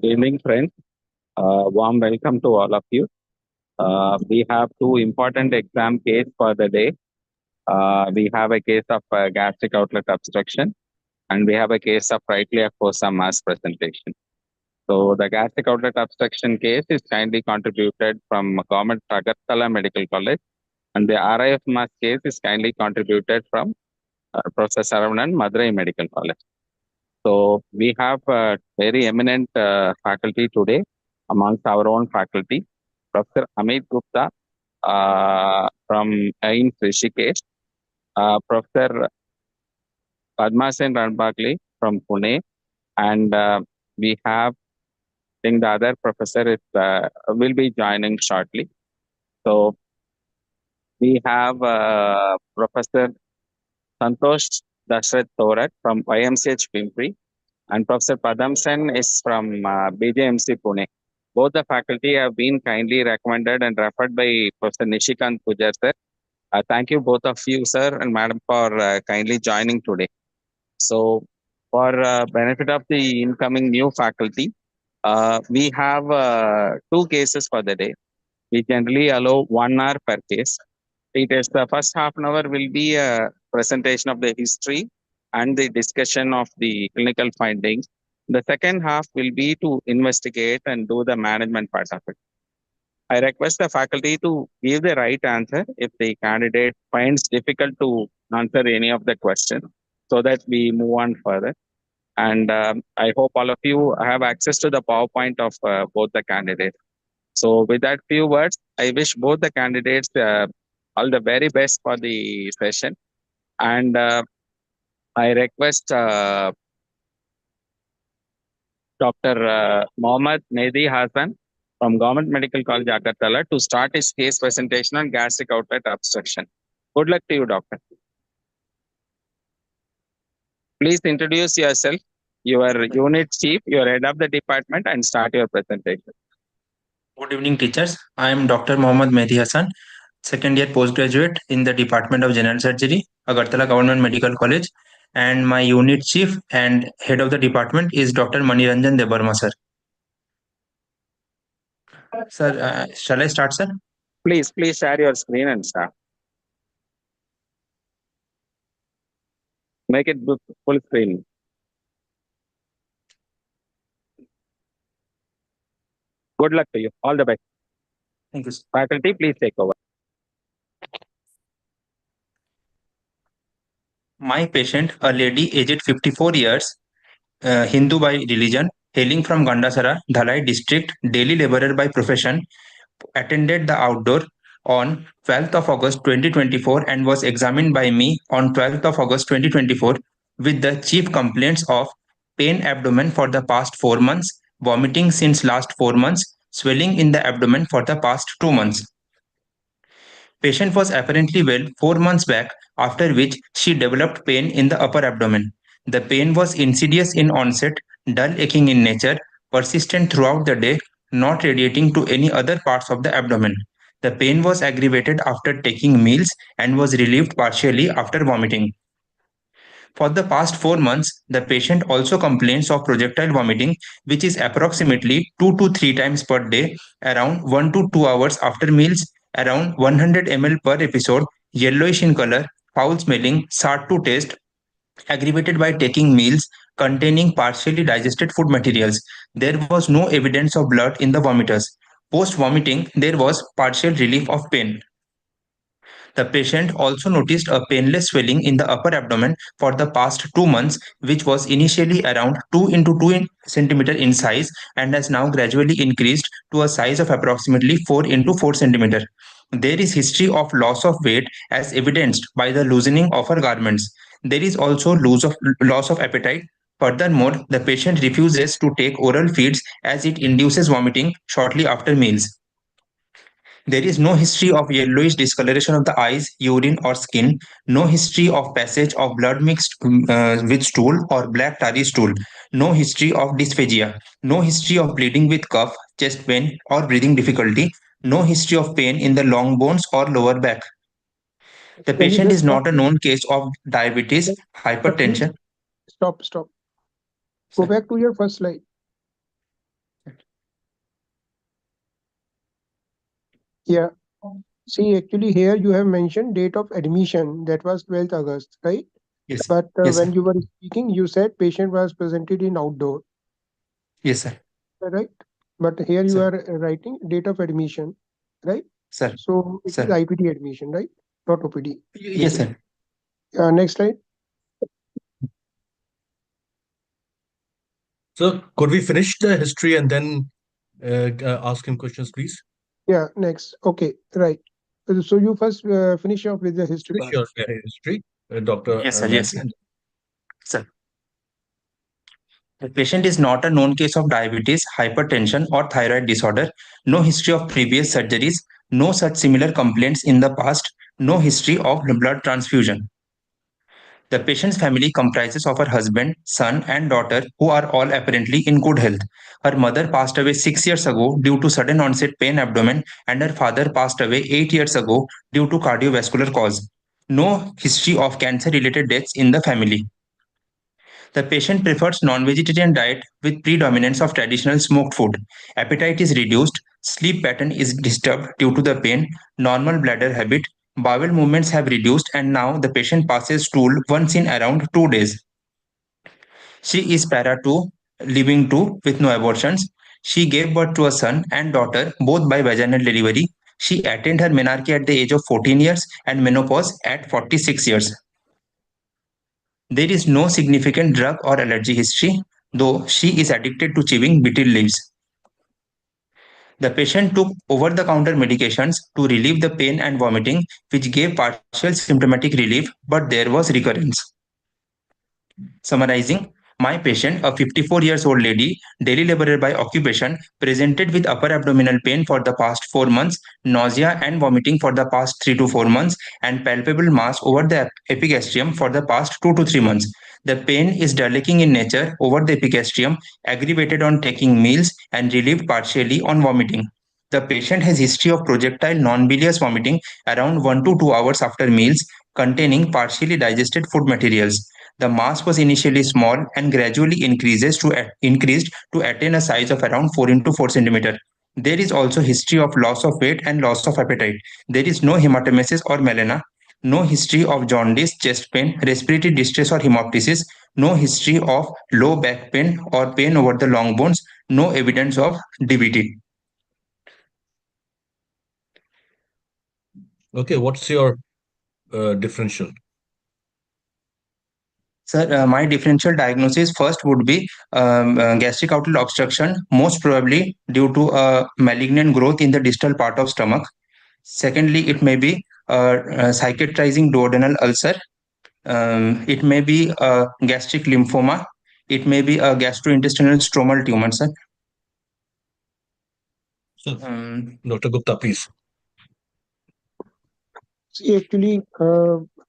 Good evening, friends. Warm welcome to all of you. We have two important exam case for the day. We have a case of gastric outlet obstruction, and we have a case of right iliac fossa mass presentation. So the gastric outlet obstruction case is kindly contributed from Government Agartala Medical College, and the RIF mass case is kindly contributed from Professor Saravanan, Madurai Medical College. So we have very eminent faculty today amongst our own faculty. Professor Amit Gupta from AIIMS Rishikesh, Professor Padmasen Ranbagli from Pune, and we have, I think the other professor is will be joining shortly. So we have Professor Santosh Dashrath Thorat from YMCH Pimpri, and Professor Padam Sen is from BJMC Pune. Both the faculty have been kindly recommended and referred by Professor Nishikant Pujar, sir. Thank you both of you, sir and madam, for kindly joining today. So, for benefit of the incoming new faculty, we have two cases for the day. We generally allow 1 hour per case. It is the first half an hour will be a presentation of the history and the discussion of the clinical findings. The second half will be to investigate and do the management part of it. I request the faculty to give the right answer if the candidate finds difficult to answer any of the questions so that we move on further. And I hope all of you have access to the PowerPoint of both the candidates. So with that few words, I wish both the candidates all the very best for the session. And I request Dr. Mohammad Mehdi Hassan from Government Medical College Agartala to start his case presentation on gastric outlet obstruction. Good luck to you, doctor. Please introduce yourself, your unit chief, your head of the department, and start your presentation. Good evening, teachers. I am Dr. Mohammad Mehdi Hassan, second year postgraduate in the Department of General Surgery, Agartala Government Medical College, and my unit chief and head of the department is Dr. Maniranjan Debarma, sir. Sir, shall I start, sir? Please share your screen and start. Make it full screen. Good luck to you. All the best. Thank you, sir. Faculty, please take over. My patient, a lady aged 54 years, Hindu by religion, hailing from Gandasara, Dhalai district, daily laborer by profession, attended the outdoor on 12th of August 2024 and was examined by me on 12th of August 2024 with the chief complaints of pain abdomen for the past 4 months, vomiting since last 4 months, swelling in the abdomen for the past 2 months. Patient was apparently well 4 months back, after which she developed pain in the upper abdomen. The pain was insidious in onset, dull aching in nature, persistent throughout the day, not radiating to any other parts of the abdomen. The pain was aggravated after taking meals and was relieved partially after vomiting. For the past 4 months, the patient also complains of projectile vomiting, which is approximately 2 to 3 times per day, around 1 to 2 hours after meals, around 100 ml per episode, yellowish in color, foul smelling, sour to taste, aggravated by taking meals containing partially digested food materials. There was no evidence of blood in the vomiters. Post vomiting, there was partial relief of pain. The patient also noticed a painless swelling in the upper abdomen for the past 2 months, which was initially around 2 into 2 centimeter in size and has now gradually increased to a size of approximately 4 into 4 centimeter. There is history of loss of weight as evidenced by the loosening of her garments. There is also loss of appetite. Furthermore, the patient refuses to take oral feeds as it induces vomiting shortly after meals. There is no history of yellowish discoloration of the eyes, urine, or skin. No history of passage of blood mixed with stool or black tarry stool. No history of dysphagia. No history of bleeding with cough, chest pain, or breathing difficulty. No history of pain in the long bones or lower back. The Can you patient just is not a known case of diabetes, Sir, please hypertension. stop. Go Sir, back to your first slide. Yeah. See, actually, here you have mentioned date of admission, that was 12th August, right? Yes. But Yes, sir. when you were speaking, you said patient was presented in outdoor, Yes, sir. right? But here you Sir. are writing date of admission, right? Sir. So it is Sir. IPD admission, right? Not OPD Yes, admission. sir. Next slide. So could we finish the history and then ask him questions, please? Yeah, next. Okay, right. So you first finish off with the history Finish part. your history, Dr. Yes, sir. Yes, Mehdi. sir. Sir. The patient is not a known case of diabetes, hypertension, or thyroid disorder. No history of previous surgeries. No such similar complaints in the past. No history of blood transfusion. The patient's family comprises of her husband, son, and daughter, who are all apparently in good health. Her mother passed away 6 years ago due to sudden onset pain abdomen, and her father passed away 8 years ago due to cardiovascular cause. No history of cancer related deaths in the family. The patient prefers non-vegetarian diet with predominance of traditional smoked food. Appetite is reduced, sleep pattern is disturbed due to the pain, normal bladder habit, bowel movements have reduced, and now the patient passes stool once in around 2 days. She is para 2, living 2 with no abortions. She gave birth to a son and daughter both by vaginal delivery. She attained her menarche at the age of 14 years and menopause at 46 years. There is no significant drug or allergy history, though she is addicted to chewing betel leaves. The patient took over the counter medications to relieve the pain and vomiting, which gave partial symptomatic relief, but there was recurrence. Summarizing, my patient, a 54 years old lady, daily laborer by occupation, presented with upper abdominal pain for the past 4 months, nausea and vomiting for the past 3 to 4 months, and palpable mass over the epigastrium for the past 2 to 3 months. The pain is dilating in nature over the epigastrium, aggravated on taking meals, and relieved partially on vomiting. The patient has history of projectile non-bilious vomiting around 1 to 2 hours after meals containing partially digested food materials. The mass was initially small and gradually increased to attain a size of around 4 into 4 centimeter. There is also history of loss of weight and loss of appetite. There is no hematemesis or melena, no history of jaundice, chest pain, respiratory distress or hemoptysis, no history of low back pain or pain over the long bones, no evidence of DVT. Okay, what's your differential? Sir, my differential diagnosis first would be gastric outlet obstruction, most probably due to a malignant growth in the distal part of stomach. Secondly, it may be a cicatrizing duodenal ulcer. It may be a gastric lymphoma. It may be a gastrointestinal stromal tumor, sir. So, Um, Dr. Gupta, please. See, actually,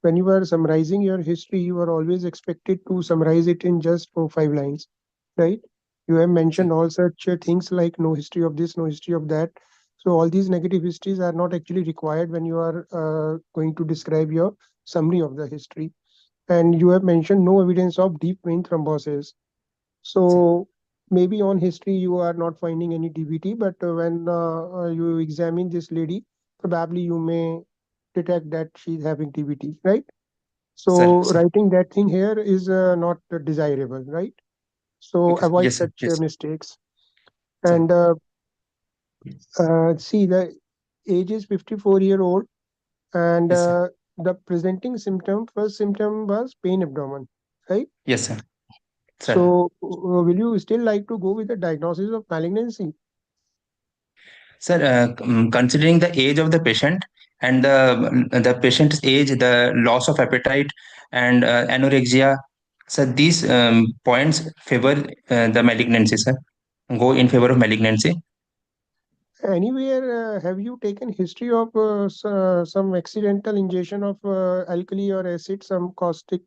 when you were summarizing your history, you were always expected to summarize it in just 4 5 lines, right? You have sir. mentioned all such things like no history of this, no history of that. So all these negative histories are not actually required when you are going to describe your summary of the history. And you have mentioned no evidence of deep vein thrombosis. Sir. So maybe on history you are not finding any DVT, but when you examine this lady, probably you may detect that she's having DVT, right? Sir, So sir. writing that thing here is not desirable, right? So Okay, sir. avoid Yes, sir. such Yes, mistakes. sir. And see, the age is 54-year-old, and Yes, sir. the presenting symptom, first symptom was pain abdomen, right? Yes, sir. Sir. So will you still like to go with the diagnosis of malignancy? Sir, considering the age of the patient and the patient's age, the loss of appetite and anorexia, sir, these points favor the malignancy, sir. Go in favor of malignancy. Anywhere, have you taken history of some accidental ingestion of alkali or acid, some caustic?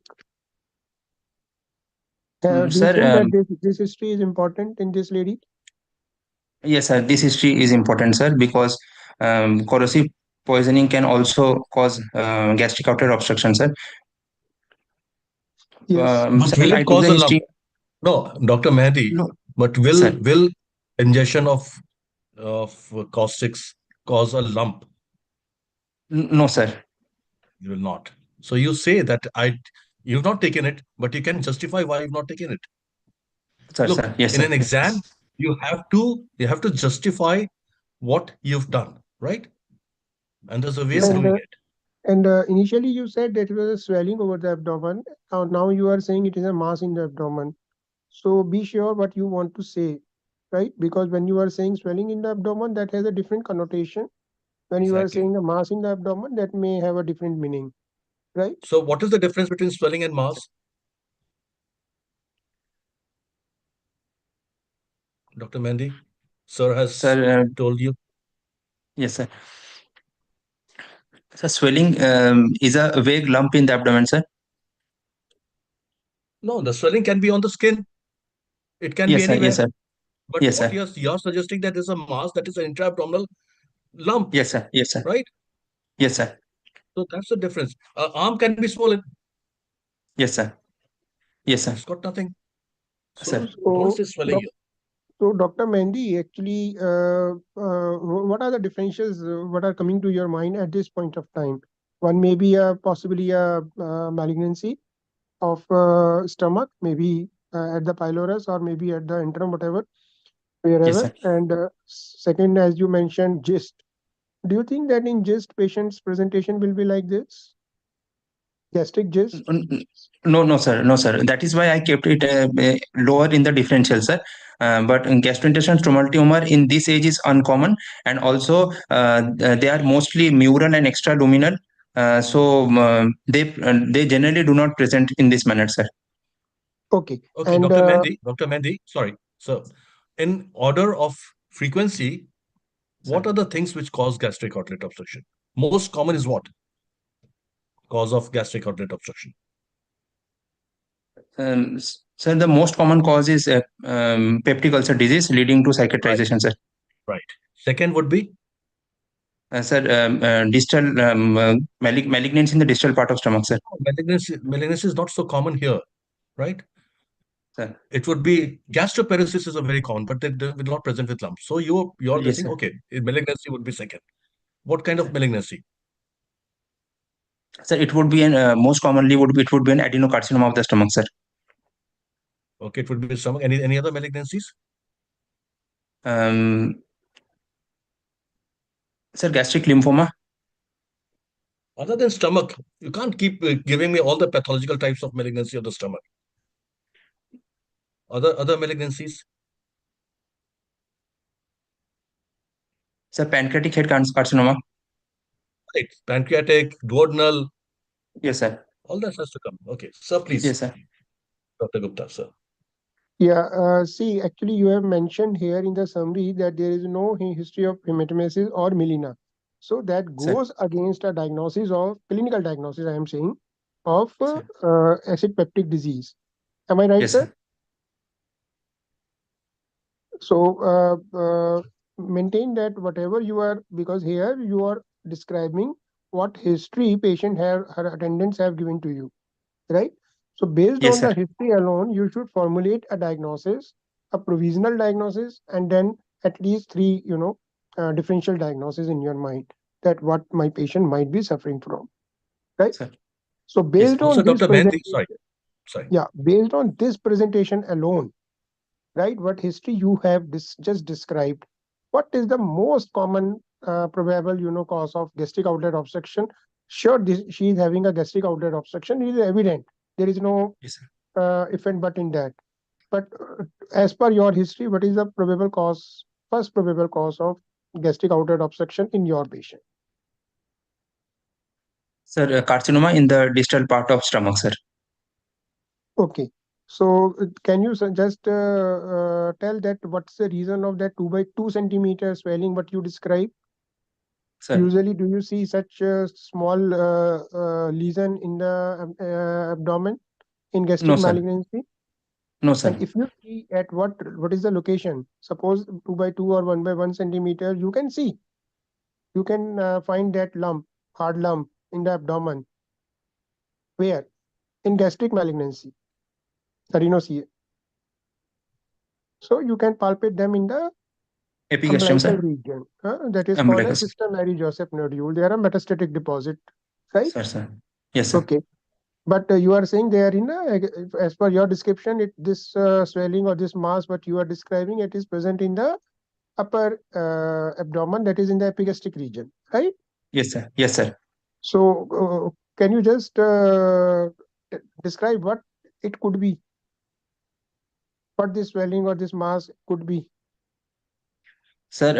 Do you Sir, think that this history is important in this lady? yes, sir. This history is important, sir, because corrosive poisoning can also cause gastric outlet obstruction, sir. Yes. But Sir, will I it took cause the a lump? history. No, Dr. Mehdi, No, but sir. will ingestion of caustics cause a lump? No, sir. You will not. So you say that you've not taken it, but you can justify why you've not taken it. Sir, Look, sir. Yes, in sir. an exam, you have to justify what you've done, right? And there's a way Yes, of sir. doing it. And initially you said that it was a swelling over the abdomen. Now you are saying it is a mass in the abdomen. So be sure what you want to say, right? Because when you are saying swelling in the abdomen, that has a different connotation. When you are Exactly. saying a mass in the abdomen, that may have a different meaning, right? So what is the difference between swelling and mass? Dr. Mehndi, sir has Sir, told you. yes, sir. So swelling is a vague lump in the abdomen, sir. No, the swelling can be on the skin. It can be Yes, sir. Yes, anywhere. sir. But Yes, what sir. you're suggesting that there's a mass that is an intra-abdominal lump, Yes, sir. Yes, sir. right? Yes, sir. So that's the difference. Arm can be swollen. Yes, sir. Yes, sir. It's got nothing. So Sir. don't So, say swelling here. Dr. Mehndi, actually, what are the differences what are coming to your mind at this point of time? One may be possibly a malignancy of stomach, maybe at the pylorus or maybe at the intrum, whatever, Yes, wherever. sir. And second, as you mentioned, GIST. Do you think that in GIST patients' presentation will be like this? Gastric GIST? No, no, sir. No, sir. That is why I kept it lower in the differential, sir. But gastrointestinal stromal tumor in this age is uncommon, and also they are mostly mural and extraluminal. They generally do not present in this manner, sir. Okay. Okay, And Dr. Mehndi, sorry. So in order of frequency, what Sir. are the things which cause gastric outlet obstruction? Most common is what? Cause of gastric outlet obstruction. Sir, the most common cause is peptic ulcer disease leading to Right. cicatrization, sir. Right. Second would be Sir, distal malignancy in the distal part of stomach, sir. malignancy. Malignancy is not so common here, right? Sir. It would be gastroparesis is a very common, but they will not present with lumps. So you're Yes, guessing, sir. okay, malignancy would be second. What kind of Sir. malignancy? Sir, it would be an most commonly would be an adenocarcinoma of the stomach, sir. Okay, it would be stomach. Any other malignancies? Um, Sir, gastric lymphoma. Other than stomach, you can't keep giving me all the pathological types of malignancy of the stomach. Other malignancies? Sir, pancreatic head carcinoma. Right. Pancreatic, duodenal, Yes, sir. all that has to come. Okay, sir, please, Yes, sir. Dr. Gupta, sir. yeah, see, actually, you have mentioned here in the summary that there is no history of hematemesis or melena. So that Sir. goes against a diagnosis of clinical diagnosis, I am saying, of Sir. acid peptic disease. Am I right, Yes, sir? sir. So maintain that whatever you are, because here you are describing what history patient have, her attendants have given to you, right? So based Yes, on sir. the history alone, you should formulate a diagnosis, a provisional diagnosis, and then at least three, differential diagnosis in your mind that what my patient might be suffering from, right? Sir. So Yes, based sir. Also, on this Dr. Mehndi, presentation, sorry. yeah, based on this presentation alone, right, what history you have just described, what is the most common probable cause of gastric outlet obstruction? Sure, she is having a gastric outlet obstruction, it is evident, there is no Yes, sir. if and but in that, but as per your history, what is the probable cause, first probable cause of gastric outlet obstruction in your patient? Sir, carcinoma in the distal part of stomach, sir. Okay, so can you just tell that what's the reason of that 2 by 2 centimeter swelling what you describe? Sir. Usually, do you see such a small lesion in the abdomen in No, gastric sir. malignancy? No, And sir. if you see at what is the location, suppose 2 by 2 or 1 by 1 centimeter, you can see, you can find that lump, hard lump in the abdomen. Where? In gastric malignancy, adenocarcinoma. So you can palpate them in the Epigastrium, umbilical sir. region. That is called a Umbilicus. cystic Mary Joseph nodule. They are a metastatic deposit, right? Sir. Yes, sir. Okay. But you are saying they are in as per your description, this swelling or this mass, what you are describing, it is present in the upper abdomen, that is in the epigastric region, right? Yes, sir. Yes, sir. So can you just describe what it could be? What this swelling or this mass could be? Sir,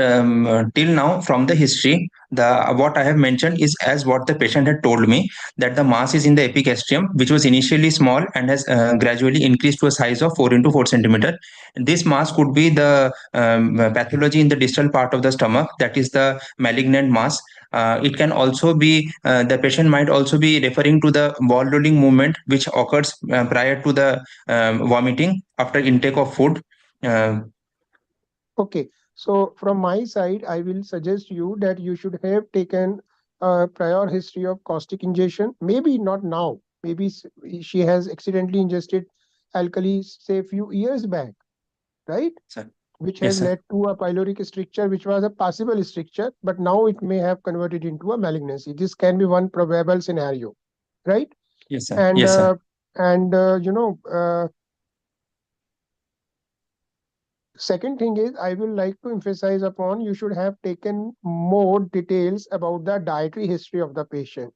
till now, from the history, the what I have mentioned is as what the patient had told me, that the mass is in the epigastrium, which was initially small and has gradually increased to a size of 4 into 4 centimeter. This mass could be the pathology in the distal part of the stomach, that is the malignant mass. It can also be the patient might also be referring to the ball rolling movement, which occurs prior to the vomiting after intake of food. Uh, Okay, so from my side, I will suggest you that you should have taken a prior history of caustic ingestion. Maybe not now. Maybe she has accidentally ingested alkali, say, a few years back, right? sir. Which Yes, has sir. led to a pyloric stricture, which was a possible stricture, but now it may have converted into a malignancy. This can be one probable scenario, right? Yes, sir. And Yes, sir. second thing is, I will like to emphasize upon you should have taken more details about the dietary history of the patient,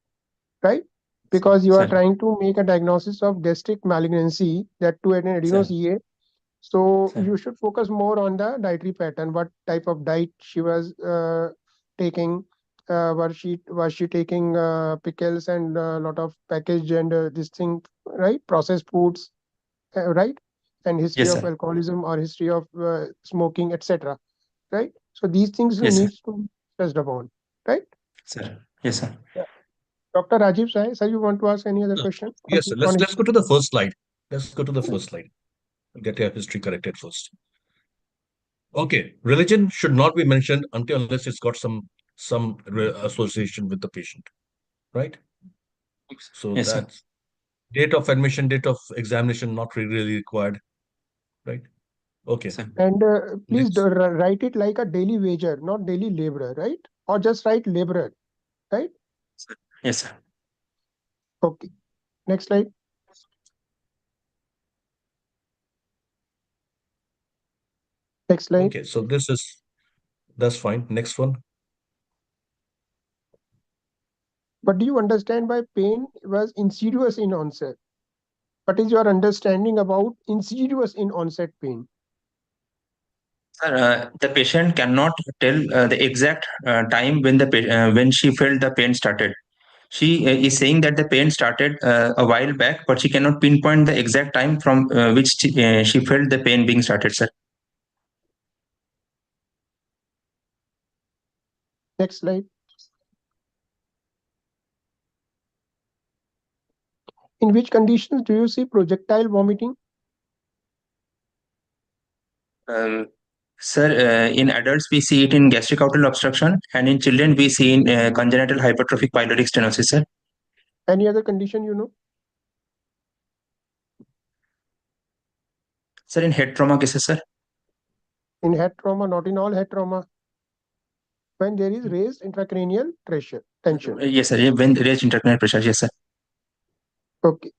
right? Because you are Sir. trying to make a diagnosis of gastric malignancy, that to an Sir. adeno-CA. So Sir. you should focus more on the dietary pattern. What type of diet she was taking? Was she taking pickles and a lot of packaged and this thing, right? Processed foods, right? And history Yes, of sir. alcoholism or history of smoking, etc. Right? So these things Yes, sir. needs to be touched upon, right? Sir. Yes, sir. Yeah. Dr. Rajiv, sir, you want to ask any other Uh, question? Yes, sir. Let's go to the first slide. Let's go to the first slide. Get your history corrected first. Okay, religion should not be mentioned until unless it's got some association with the patient, right? So Yes, sir. that's date of admission, date of examination, not really required, right? Okay, Sir. And please next. write it like a daily wager, not daily laborer, right? Or just write laborer, right? Sir. Yes, sir. Okay. Next slide. Next slide. Okay, so that's fine. Next one. What do you understand by pain was insidious in onset? What is your understanding about insidious in onset pain? Sir, the patient cannot tell the exact time when when she felt the pain started. She is saying that the pain started a while back, but she cannot pinpoint the exact time from which she felt the pain being started, sir. Next slide. In which conditions do you see projectile vomiting? Um, Sir, in adults we see it in gastric outlet obstruction, and in children we see in congenital hypertrophic pyloric stenosis, sir. Any other condition you know? Sir, in head trauma cases, sir. In head trauma, not in all head trauma. When there is raised intracranial pressure, tension. Yes, sir. When raised intracranial pressure, yes, sir. Okay.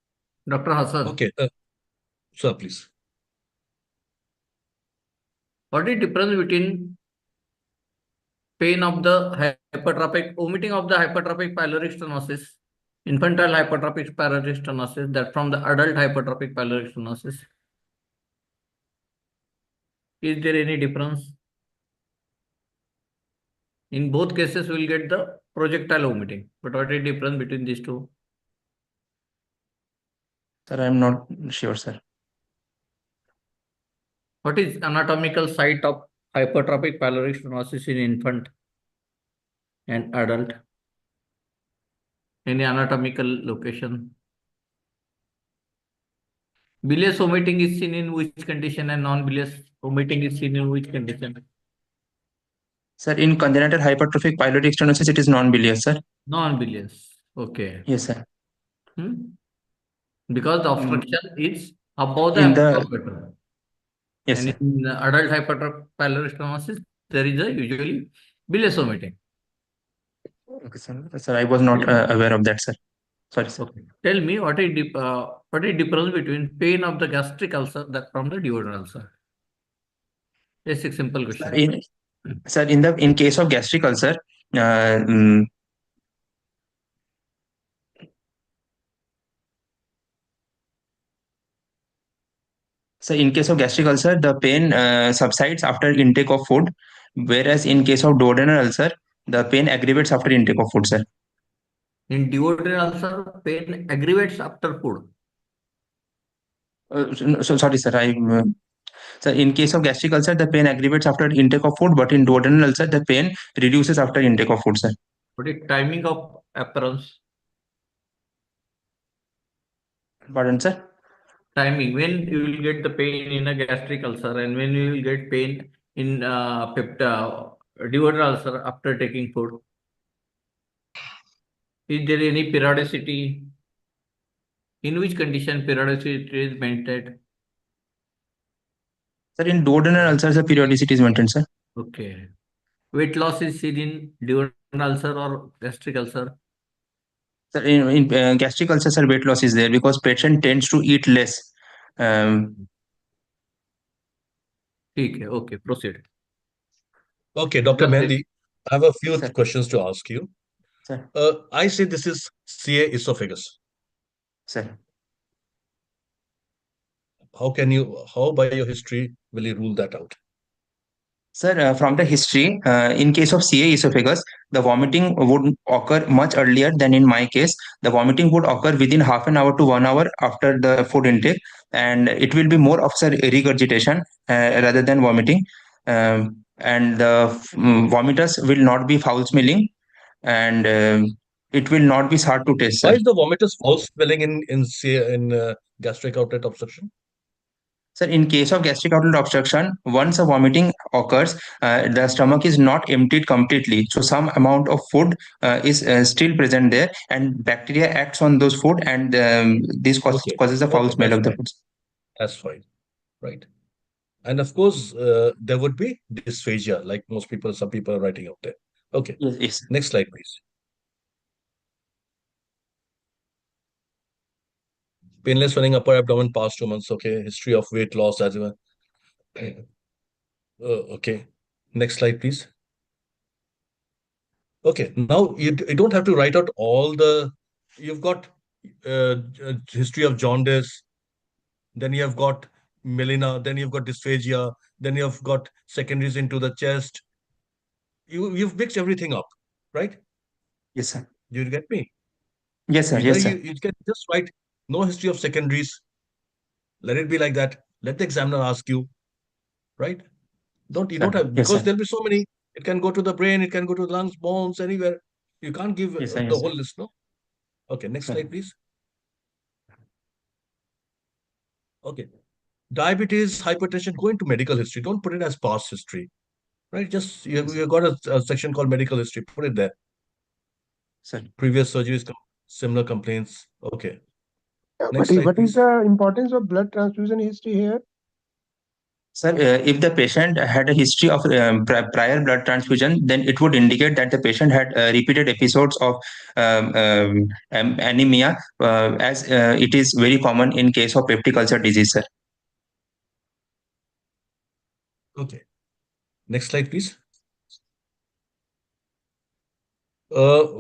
Dr. Hassan, Okay, sir, please. what is difference between pain of the hypertrophic, vomiting of the hypertrophic pyloric stenosis, infantile hypertrophic pyloric stenosis, that from the adult hypertrophic pyloric stenosis? Is there any difference? In both cases, we will get the projectile vomiting. But what is the difference between these two? Sir, I am not sure, sir. What is anatomical site of hypertrophic pyloric stenosis in infant and adult? Any anatomical location? Bilious vomiting is seen in which condition and non-bilious vomiting is seen in which condition? Sir, in congenital hypertrophic pyloric stenosis, it is non-bilious, sir. Non-bilious. Okay. Yes, sir. Because the Mm, obstruction is above the in the abdomen. yes, And sir. in adult hypertrophic pyloric stenosis, there is a usually bilious vomiting. Okay, sir. Sir, I was not aware of that, sir. Sorry, sir. Okay. Tell me what is difference between pain of the gastric ulcer that from the duodenal ulcer? Basic simple Sir, question. in case of gastric ulcer, uh, mm, so in case of gastric ulcer, the pain subsides after intake of food, whereas in case of duodenal ulcer, the pain aggravates after intake of food, sir. In duodenal ulcer, pain aggravates after food. Sorry, sir. So in case of gastric ulcer, the pain aggravates after intake of food, but in duodenal ulcer, the pain reduces after intake of food, sir. What is timing of appearance? Pardon, sir? Timing, when you will get the pain in a gastric ulcer and when you will get pain in duodenal ulcer after taking food. Is there any periodicity? In which condition periodicity is maintained? Sir, in duodenal ulcer, the periodicity is maintained, sir. Okay. Weight loss is seen in duodenal ulcer or gastric ulcer? Sir, in gastric ulcer, sir, weight loss is there because patient tends to eat less. Okay, okay, proceed. Okay, Dr. Just Mehndi, I have a few Sir. questions to ask you. Sir. I say this is CA esophagus. Sir. How by your history will you rule that out? Sir, from the history, in case of CA esophagus, the vomiting would occur much earlier than in my case. The vomiting would occur within half an hour to 1 hour after the food intake, and it will be more of sir regurgitation rather than vomiting. And the vomiters will not be foul smelling, and it will not be hard to taste, Why sir. is the vomitous foul smelling in gastric outlet obstruction? Sir, in case of gastric outlet obstruction, once a vomiting occurs, the stomach is not emptied completely. So some amount of food is still present there, and bacteria acts on those food, and this causes a foul Okay, smell that's of the fine. food. That's fine. Right. And of course, there would be dysphagia, like some people are writing out there. Okay. Yes, yes. Next slide, please. Painless swelling upper abdomen past 2 months. Okay. History of weight loss as well. Okay. Next slide, please. Okay. Now you don't have to write out all the. You've got history of jaundice. Then you have got melena. Then you've got dysphagia. Then you've got secondaries into the chest. You've mixed everything up, right? Yes, sir. You get me? Yes, sir. Either Yes, sir. you can just write no history of secondaries. Let it be like that. Let the examiner ask you, right? You don't Sir. have, Yes, because sir. there'll be so many. It can go to the brain, it can go to the lungs, bones, anywhere. You can't give Yes, sir. the Yes, sir. whole list, no? Okay, next Sir. slide, please. Okay. Diabetes, hypertension, go into medical history. Don't put it as past history, right? Just you've got a section called medical history. Put it there. Sir. Previous surgeries, similar complaints. Okay. Yeah, Next but slide, what is please. the importance of blood transfusion history here? Sir, if the patient had a history of prior blood transfusion, then it would indicate that the patient had repeated episodes of anemia, as it is very common in case of peptic ulcer disease, sir. Okay. Next slide, please.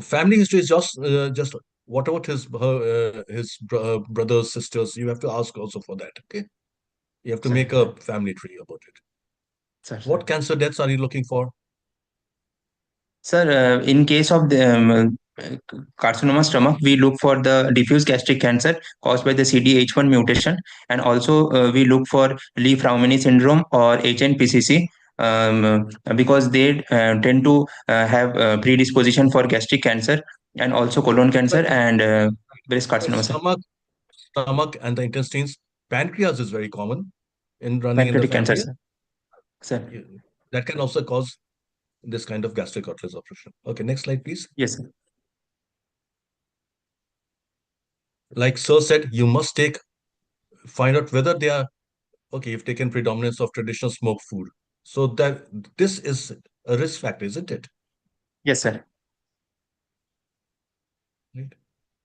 Family history is just what about his brothers, sisters? You have to ask also for that. Okay, you have to Sir. make a family tree about it. Sir. What cancer deaths are you looking for? Sir, in case of the carcinoma stomach, we look for the diffuse gastric cancer caused by the CDH1 mutation, and also we look for Lee-Fraumeni syndrome or HNPCC, because they tend to have predisposition for gastric cancer and also colon cancer But and breast but carcinoma, sir. stomach and the intestines. Pancreas is very common in running in the Pancreatic cancer, family. sir. Sir. That can also cause this kind of gastric outlet obstruction. Okay, next slide, please. Yes, sir. Like Sir said, you must find out whether they are okay. You've taken predominance of traditional smoked food. So that this is a risk factor, isn't it? Yes, sir. Right.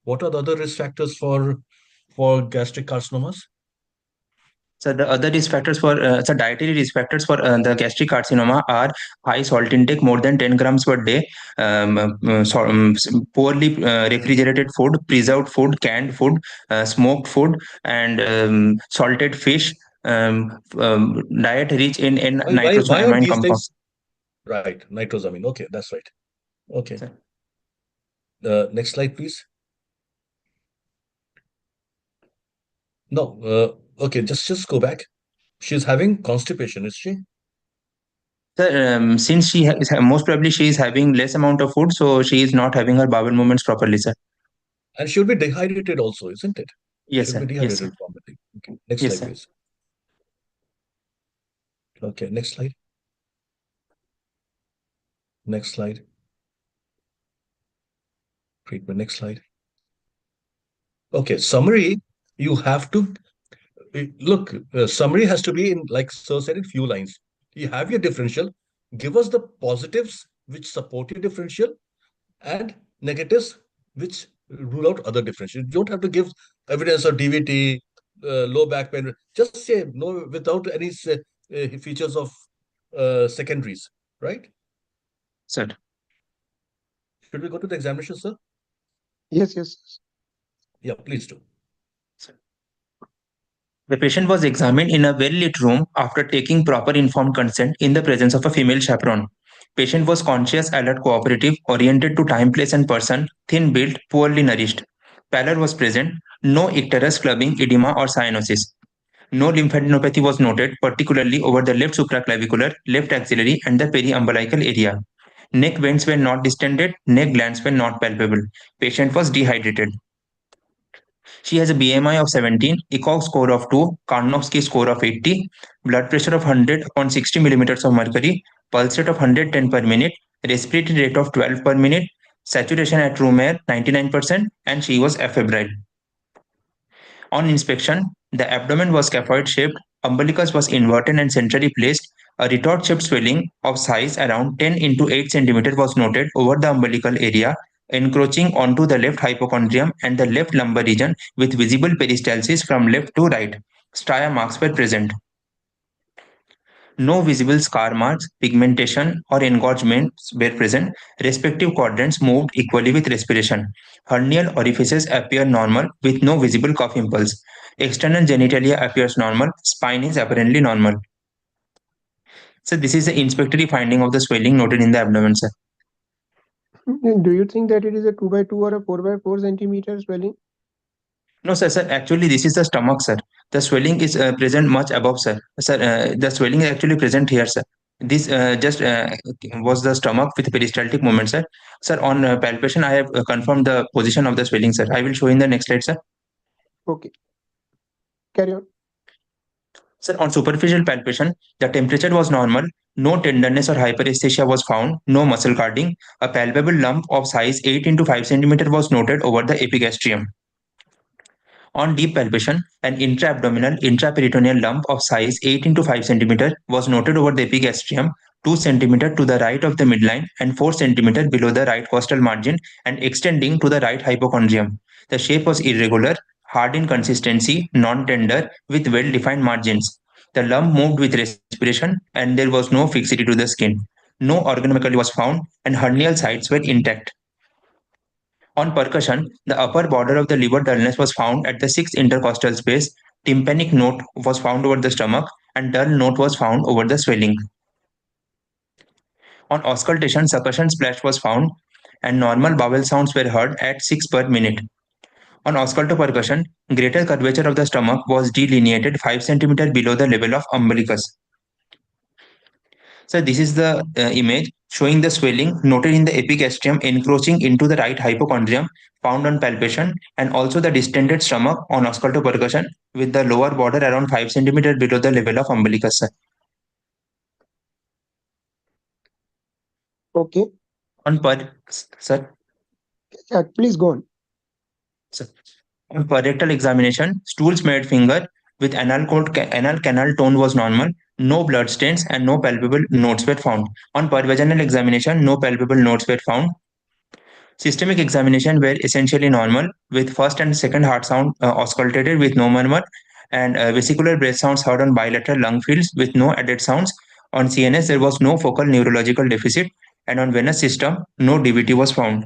What are the other risk factors for gastric carcinomas? So the other risk factors for dietary risk factors for the gastric carcinoma are high salt intake, more than 10 grams per day, poorly refrigerated food, preserved food, canned food, smoked food, and salted fish. Diet rich in Why are nitrosamine these compound. things? Right, nitrosamine. Okay, that's right. Okay. Sir. Next slide, please. No. Okay, just go back. She's having constipation, is she? Sir, since most probably she is having less amount of food, so she is not having her bowel movements properly, sir. And she'll be dehydrated also, isn't it? Yes, Should be sir. Yes, sir. dehydrated properly. Okay. Next Yes, slide, sir. please. Okay, next slide. Next slide. Treatment. Next slide. Okay, summary. You have to look. Summary has to be in, like Sir said, in few lines. You have your differential. Give us the positives which support your differential, and negatives which rule out other differentials. You don't have to give evidence of DVT, low back pain. Just say no without any features of secondaries, right? Sir. Should we go to the examination, sir? Yes, yes. Yeah, please do. The patient was examined in a well-lit room after taking proper informed consent in the presence of a female chaperone. Patient was conscious, alert, cooperative, oriented to time, place, and person, thin built, poorly nourished. Pallor was present, no icterus, clubbing, edema, or cyanosis. No lymphadenopathy was noted, particularly over the left supraclavicular, left axillary, and the periumbilical area. Neck veins were not distended, neck glands were not palpable. Patient was dehydrated. She has a BMI of 17, ECOG score of 2, Karnofsky score of 80, blood pressure of 100 upon 60 millimeters of mercury, pulse rate of 110 per minute, respiratory rate of 12 per minute, saturation at room air 99%, and she was afebrile. On inspection, the abdomen was scaphoid shaped, umbilicus was inverted and centrally placed. A retort shaped swelling of size around 10 into 8 cm was noted over the umbilical area, encroaching onto the left hypochondrium and the left lumbar region with visible peristalsis from left to right. Stria marks were present. No visible scar marks, pigmentation, or engorgements were present. Respective quadrants moved equally with respiration. Hernial orifices appear normal with no visible cough impulse. External genitalia appears normal. Spine is apparently normal. So this is the inspectory finding of the swelling noted in the abdomen, sir. Do you think that it is a 2 by 2 or a 4 by 4 centimeter swelling? No, sir. Actually, this is the stomach, sir. The swelling is present much above, sir. Sir, the swelling is actually present here, sir. This just was the stomach with peristaltic movement, sir. Sir, on palpation, I have confirmed the position of the swelling, sir. I will show in the next slide, sir. Okay. Carry on. Sir, on superficial palpation, the temperature was normal. No tenderness or hyperesthesia was found. No muscle carding. A palpable lump of size 8 into 5 centimeter was noted over the epigastrium. On deep palpation, an intra-abdominal intraperitoneal lump of size 8 into 5 cm was noted over the epigastrium, 2 cm to the right of the midline and 4 cm below the right costal margin and extending to the right hypochondrium. The shape was irregular, hard in consistency, non-tender, with well-defined margins. The lump moved with respiration and there was no fixity to the skin. No organomegaly was found and hernial sites were intact. On percussion, the upper border of the liver dullness was found at the sixth intercostal space, tympanic note was found over the stomach, and dull note was found over the swelling. On auscultation, succussion splash was found, and normal bowel sounds were heard at 6 per minute. On auscultopercussion, greater curvature of the stomach was delineated 5 cm below the level of umbilicus. So this is the image showing the swelling noted in the epigastrium encroaching into the right hypochondrium found on palpation and also the distended stomach on auscultopercussion with the lower border around 5 cm below the level of umbilicus. Okay. On sir. Yeah, please go on. Sir. On rectal examination, stool smeared finger with anal canal tone was normal. No blood stains and no palpable nodes were found. On pervaginal examination, no palpable nodes were found. Systemic examination were essentially normal, with first and second heart sound auscultated with no murmur, and vesicular breath sounds heard on bilateral lung fields with no added sounds. On CNS, there was no focal neurological deficit, and on venous system, no DVT was found.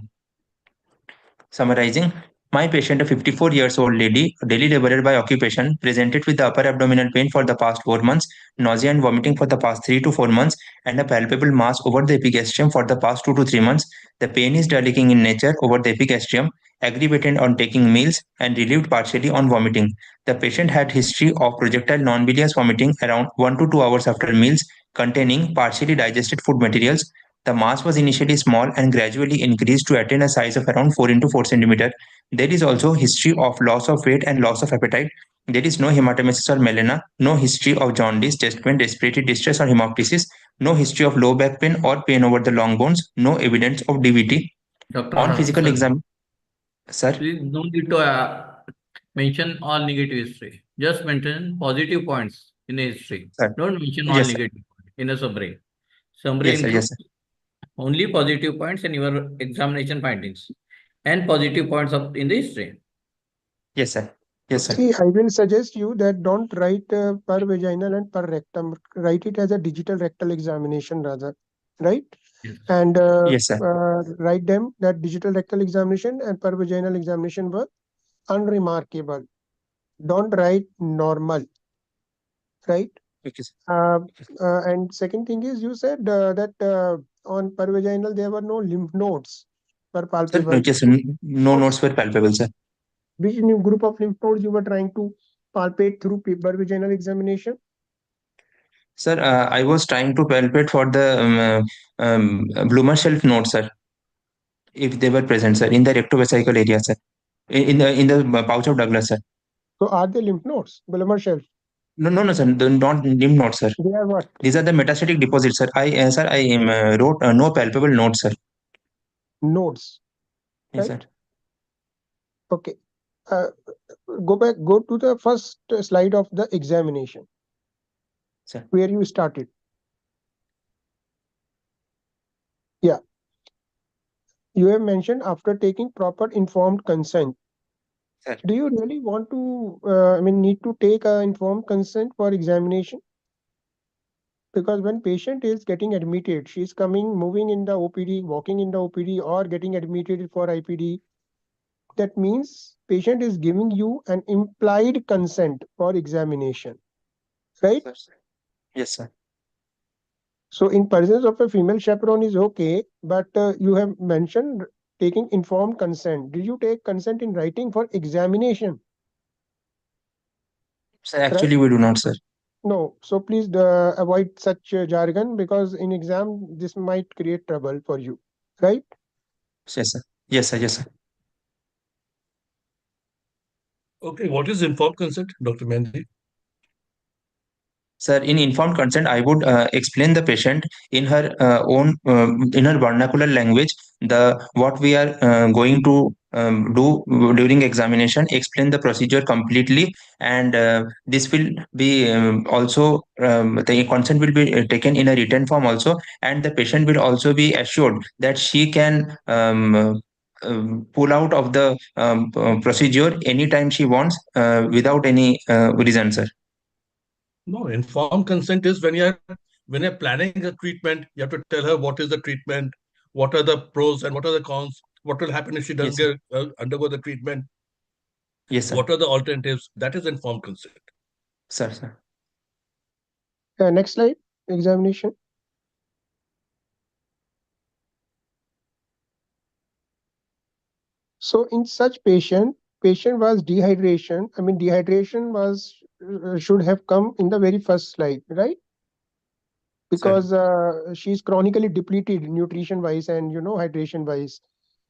Summarizing, my patient, a 54 years old lady, daily laborer by occupation, presented with the upper abdominal pain for the past 4 months, nausea and vomiting for the past 3 to 4 months, and a palpable mass over the epigastrium for the past 2 to 3 months. The pain is dilating in nature over the epigastrium, aggravated on taking meals, and relieved partially on vomiting. The patient had history of projectile non-bilious vomiting around 1 to 2 hours after meals, containing partially digested food materials. The mass was initially small and gradually increased to attain a size of around 4 into 4 centimeter. There is also history of loss of weight and loss of appetite. There is no hematemesis or melena, no history of jaundice, chest pain, respiratory distress or hemoptysis, no history of low back pain or pain over the long bones, no evidence of DVT. Dr. On physical Hassan, exam, sir, please no need to mention all negative history. Just mention positive points in the history. sir. Don't mention all Yes, sir. negative points in a summary. Summary Yes, sir. Yes, includes sir. only positive points in your examination findings and positive points of in the history. Yes, sir. Yes, sir. See, I will suggest you that don't write per vaginal and per rectum. Write it as a digital rectal examination rather, right? Yes. And Yes, sir. write them that digital rectal examination and per vaginal examination were unremarkable. Don't write normal, right? Okay, sir. And second thing is you said that on per vaginal there were no lymph nodes per Sir, palpable. yes, sir. No notes were palpable, sir. Which new group of lymph nodes you were trying to palpate through per vaginal examination? Sir, I was trying to palpate for the Bloomer shelf nodes, sir, if they were present, sir, in the rectovesical area, sir, in the pouch of Douglas, sir. So are they lymph nodes, Bulmer shelf? No, no, no, sir. Not lymph nodes, sir. They are what? These are the metastatic deposits, sir. I wrote no palpable nodes, sir. Nodes, Yes, right? sir. Okay. Go to the first slide of the examination. Sir. Where you started. Yeah. You have mentioned after taking proper informed consent. Sir. Do you really want to, need to take informed consent for examination? Because when patient is getting admitted, she's moving in the OPD, walking in the OPD, or getting admitted for IPD. That means patient is giving you an implied consent for examination, right? Sir. Yes, sir. So in presence of a female chaperone is okay, but you have mentioned taking informed consent. Did you take consent in writing for examination? Sir, actually, we do not, sir. No. So please avoid such jargon because in exam, this might create trouble for you, right? Yes, sir. Yes, sir. Yes, sir. Okay, what is informed consent, Dr. Mehndi? Sir, in informed consent, I would explain the patient in her in her vernacular language the what we are going to do during examination. Explain the procedure completely, and this will be also the consent will be taken in a written form also, and the patient will also be assured that she can. Pull out of the procedure anytime she wants without any reason, sir. No, informed consent is when you're planning a treatment, you have to tell her what is the treatment, what are the pros and what are the cons, what will happen if she doesn't Yes, sir. get undergo the treatment, Yes, sir. what are the alternatives. That is informed consent. Sir, sir. Next slide, examination. So in such patient was dehydration. Dehydration was should have come in the very first slide, right? Because she's chronically depleted nutrition wise and hydration wise.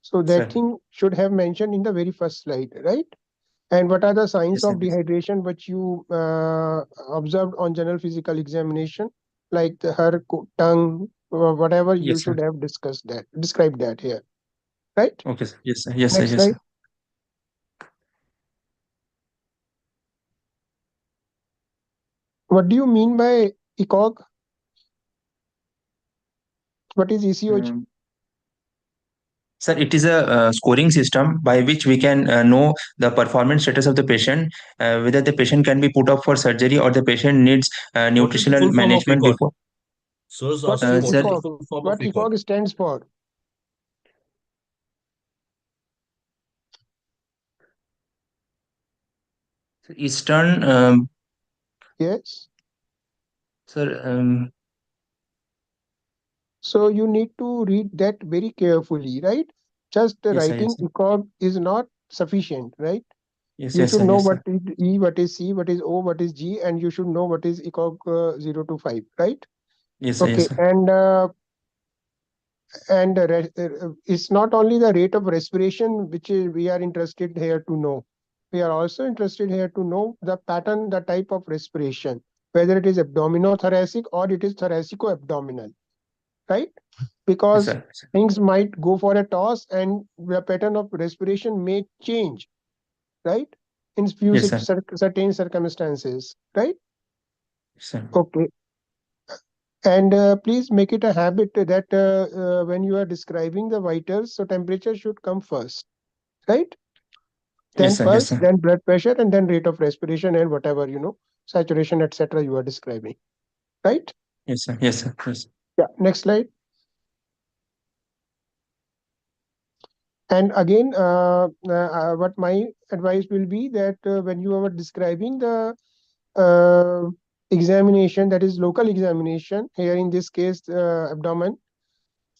So that Sir. thing should have mentioned in the very first slide, right? And what are the signs Yes, sir. of dehydration which you observed on general physical examination, like her tongue, whatever you Yes, sir. should have described that here, right? Okay, sir. Yes, sir. Yes, sir. Next Yes, slide. sir. What do you mean by ECOG? What is ECOG? Sir, it is a scoring system by which we can know the performance status of the patient, whether the patient can be put up for surgery or the patient needs What is the nutritional full form of management ECOG? before. Sir is What asking is what is the Sir, ECOG? full form of What ECOG? ECOG stands for? Eastern, Yes. sir, So you need to read that very carefully, right? Just yes, sir, writing yes, sir. ECOG is not sufficient, right? Yes, You yes, should sir, know yes, what sir. is E, what is C, what is O, what is G, and you should know what is ECOG 0 to 5, right? Yes, sir, Okay, yes, sir. and it's not only the rate of respiration which we are interested here to know. We are also interested here to know the pattern, the type of respiration, whether it is abdominothoracic or it is thoracico-abdominal, right? Yes, Because sir, yes, sir. things might go for a toss and the pattern of respiration may change, right? In few Yes, sir. certain circumstances, right? Yes, sir. Okay. And please make it a habit that when you are describing the vitals, so temperature should come first, right? Then Yes, sir, yes, pulse, sir. then blood pressure, and then rate of respiration and whatever, saturation, etc. you are describing, right? Yes, sir, yes, sir, yes. Yeah, next slide. And again, what my advice will be that when you are describing the uh, examination, that is local examination, here in this case, abdomen,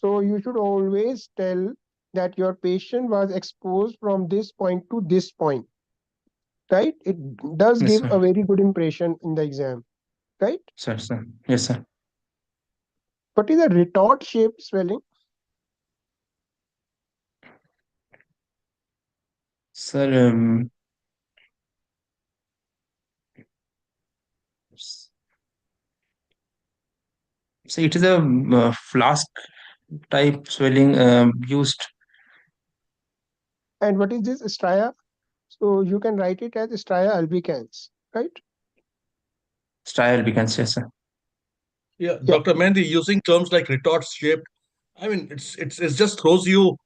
so you should always tell that your patient was exposed from this point to this point, right? It does Yes, give sir. a very good impression in the exam, right? Sir, sir. Yes, sir. What is a retort shaped swelling? Sir, so it is a flask type swelling used And what is this stria? So you can write it as stria albicans, right? style, we can say, sir. Yeah, Yeah. Dr. Mehndi, using terms like retort shaped, I mean, it just throws you.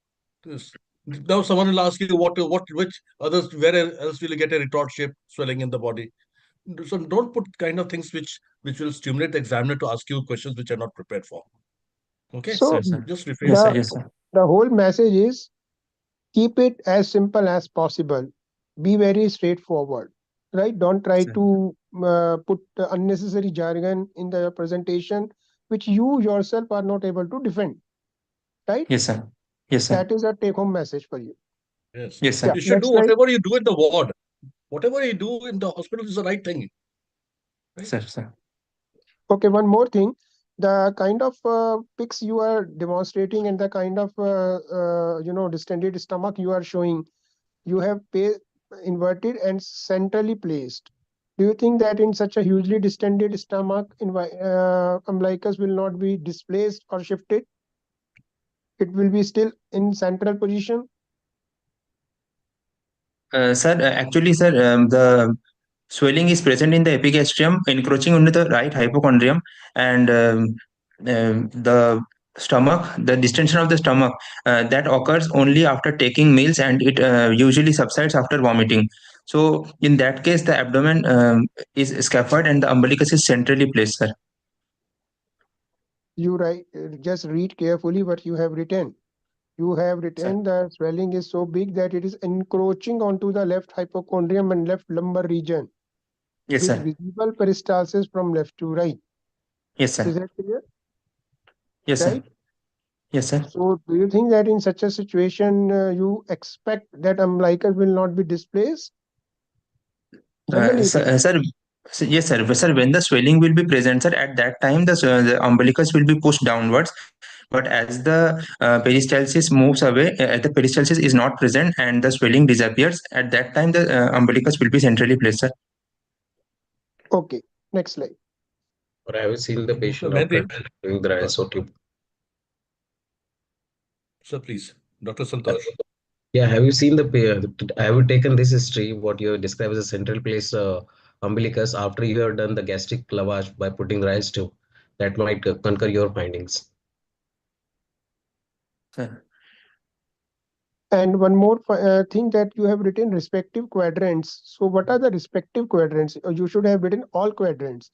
this- Now someone will ask you which others, where else will you get a retort shaped swelling in the body? So don't put kind of things which will stimulate the examiner to ask you questions which are not prepared for. Okay, So Sir, sir. just refrain Yes, from sir, the that. yes, sir. the whole message is keep it as simple as possible. Be very straightforward, right? Don't try Sir. to put unnecessary jargon in the presentation, which you yourself are not able to defend, right? Yes, sir. Yes, sir. That is a take-home message for you. Yes, Yes, Yeah, sir. you should do next slide. whatever you do in the ward. Whatever you do in the hospital is the right thing, right? Sir, sir. Okay, one more thing. The kind of pics you are demonstrating and the kind of distended stomach you are showing, you have inverted and centrally placed. Do you think that in such a hugely distended stomach, umbilicus will not be displaced or shifted? It will be still in central position. Sir, actually, sir, the swelling is present in the epigastrium, encroaching onto the right hypochondrium, and the stomach, the distension of the stomach, that occurs only after taking meals, and it usually subsides after vomiting. So, in that case, the abdomen is scaphoid and the umbilicus is centrally placed, sir. You write, just read carefully what you have written. You have Sir. written the swelling is so big that it is encroaching onto the left hypochondrium and left lumbar region Yes, with sir. visible peristalsis from left to right. Yes, Is sir. that clear? Yes, sir. Right? Yes, sir. So do you think that in such a situation you expect that umbilicus will not be displaced? Generally, it Sir, is. yes, sir. Sir, when the swelling will be present, sir, at that time the umbilicus will be pushed downwards. But as the peristalsis moves away, the peristalsis is not present and the swelling disappears. At that time, the umbilicus will be centrally placed, sir. Okay, next slide. Or have you seen the Dr. patient Mehndi, after doing the ISO tube? sir, please, Dr. Santosh. Yeah, have you seen have you taken this history, what you describe as a central place umbilicus after you have done the gastric lavage by putting rice too. That might concur your findings. Sir. And one more thing that you have written respective quadrants. So what are the respective quadrants? You should have written all quadrants.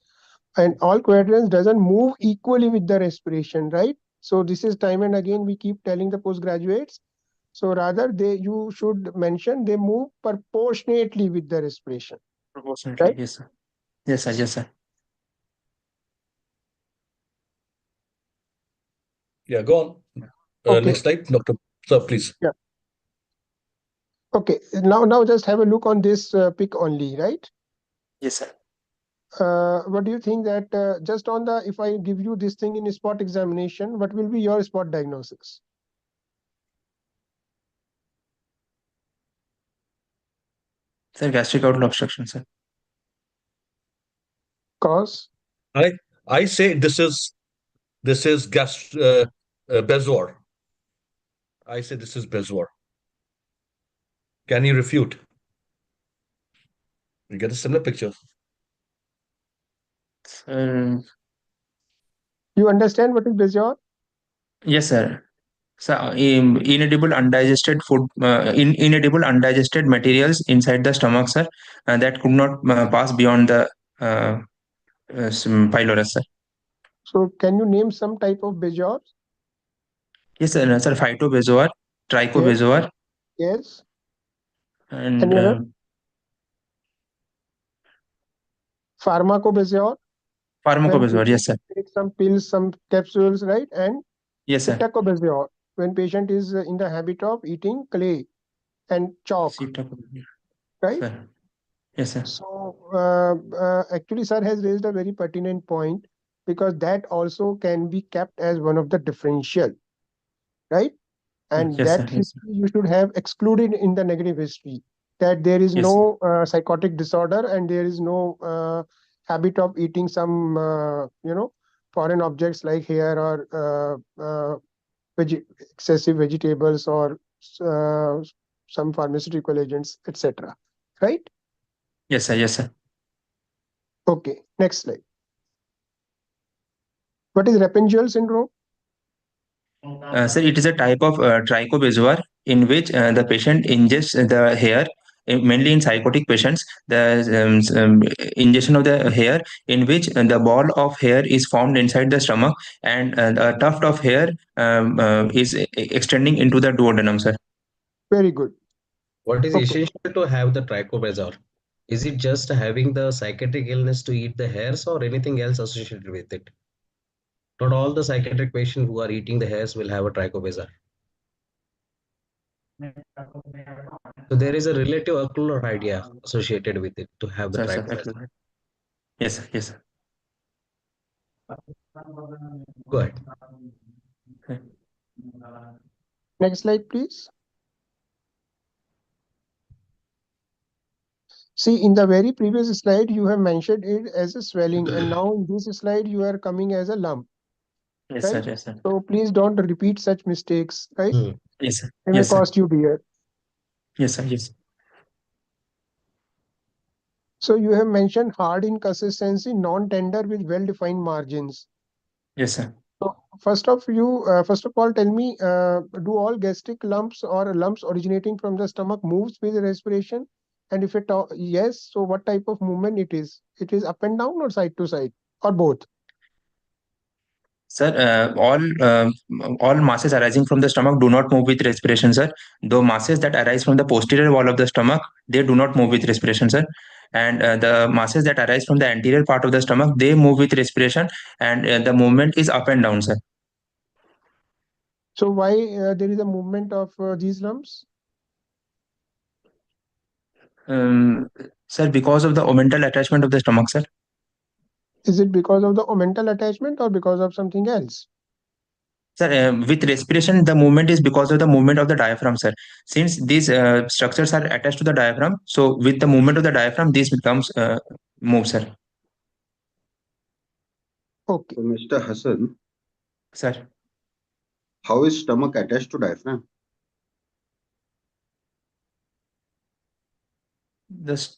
And all quadrants doesn't move equally with the respiration, right? So this is time and again we keep telling the postgraduates. So rather you should mention they move proportionately with the respiration. Proportionately, right? yes, sir. Yes, sir. Yes, sir. Yeah, go on. Okay. Next slide, Dr. Sir, please. Yeah. Okay. Now just have a look on this pic only, right? Yes, sir. What do you think that just on the, if I give you this thing in a spot examination, what will be your spot diagnosis? Sir, gastric outlet obstruction, sir. Cause? I say this is Bezoar. I say this is Bezoar. Can you refute? You get a similar picture. Sir, You understand what is Bezoar? yes, sir. So, inedible undigested food, inedible undigested materials inside the stomach, sir, that could not pass beyond the pylorus, sir. So can you name some type of Bezoar? Yes, sir. Sir, phytobezoar, trichobezoar, Yes. and Any other? Pharmacobezoar? pharmacobezoar. Yes, sir. Take some pills, some capsules, right? And Yes, sir. pitacobezoar, when patient is in the habit of eating clay and chalk, right? Sir. Yes, sir. So actually, sir has raised a very pertinent point, because that also can be kept as one of the differential, right? And Yes, sir. that Yes, sir. history you should have excluded in the negative history, that there is Yes, no psychotic disorder and there is no habit of eating some, foreign objects like hair or excessive vegetables or uh, some pharmaceutical agents, etc. Right? Yes, sir. Yes, sir. Okay, next slide. What is Rappenjell syndrome? Sir, it is a type of trichobezoar in which the patient ingests the hair, mainly in psychotic patients, the ingestion of the hair in which the ball of hair is formed inside the stomach, and a tuft of hair is extending into the duodenum, sir. Very good. What is Okay. essential to have the trichobezoar? Is it just having the psychiatric illness to eat the hairs or anything else associated with it? Not all the psychiatric patients who are eating the hairs will have a trichobezoar. So there is a relative ocular idea associated with it to have the Sir, sir, trichobezoar. absolutely. Yes, sir. Yes, sir. Go ahead. Okay. Next slide, please. See, in the very previous slide, you have mentioned it as a swelling, and now in this slide, you are coming as a lump. Yes, right? sir. Yes, sir. So please don't repeat such mistakes, right? Yes, sir. They may Yes, sir. cost you dear. Yes, sir. Yes. So you have mentioned hard in consistency, non-tender with well-defined margins. Yes, sir. So first of all, tell me, do all gastric lumps or lumps originating from the stomach moves with respiration? And if it yes, so what type of movement it is? It is up and down or side to side or both? Sir, all masses arising from the stomach do not move with respiration, sir. Though masses that arise from the posterior wall of the stomach, they do not move with respiration, sir. And the masses that arise from the anterior part of the stomach, they move with respiration, and the movement is up and down, sir. So why there is a movement of these lumps? Sir, because of the omental attachment of the stomach, sir. Is it because of the omental attachment or because of something else? Sir, with respiration, the movement is because of the movement of the diaphragm, sir. Since these structures are attached to the diaphragm, so with the movement of the diaphragm, this becomes move, sir. Okay. So, Mr. Hassan, Sir. how is stomach attached to diaphragm? This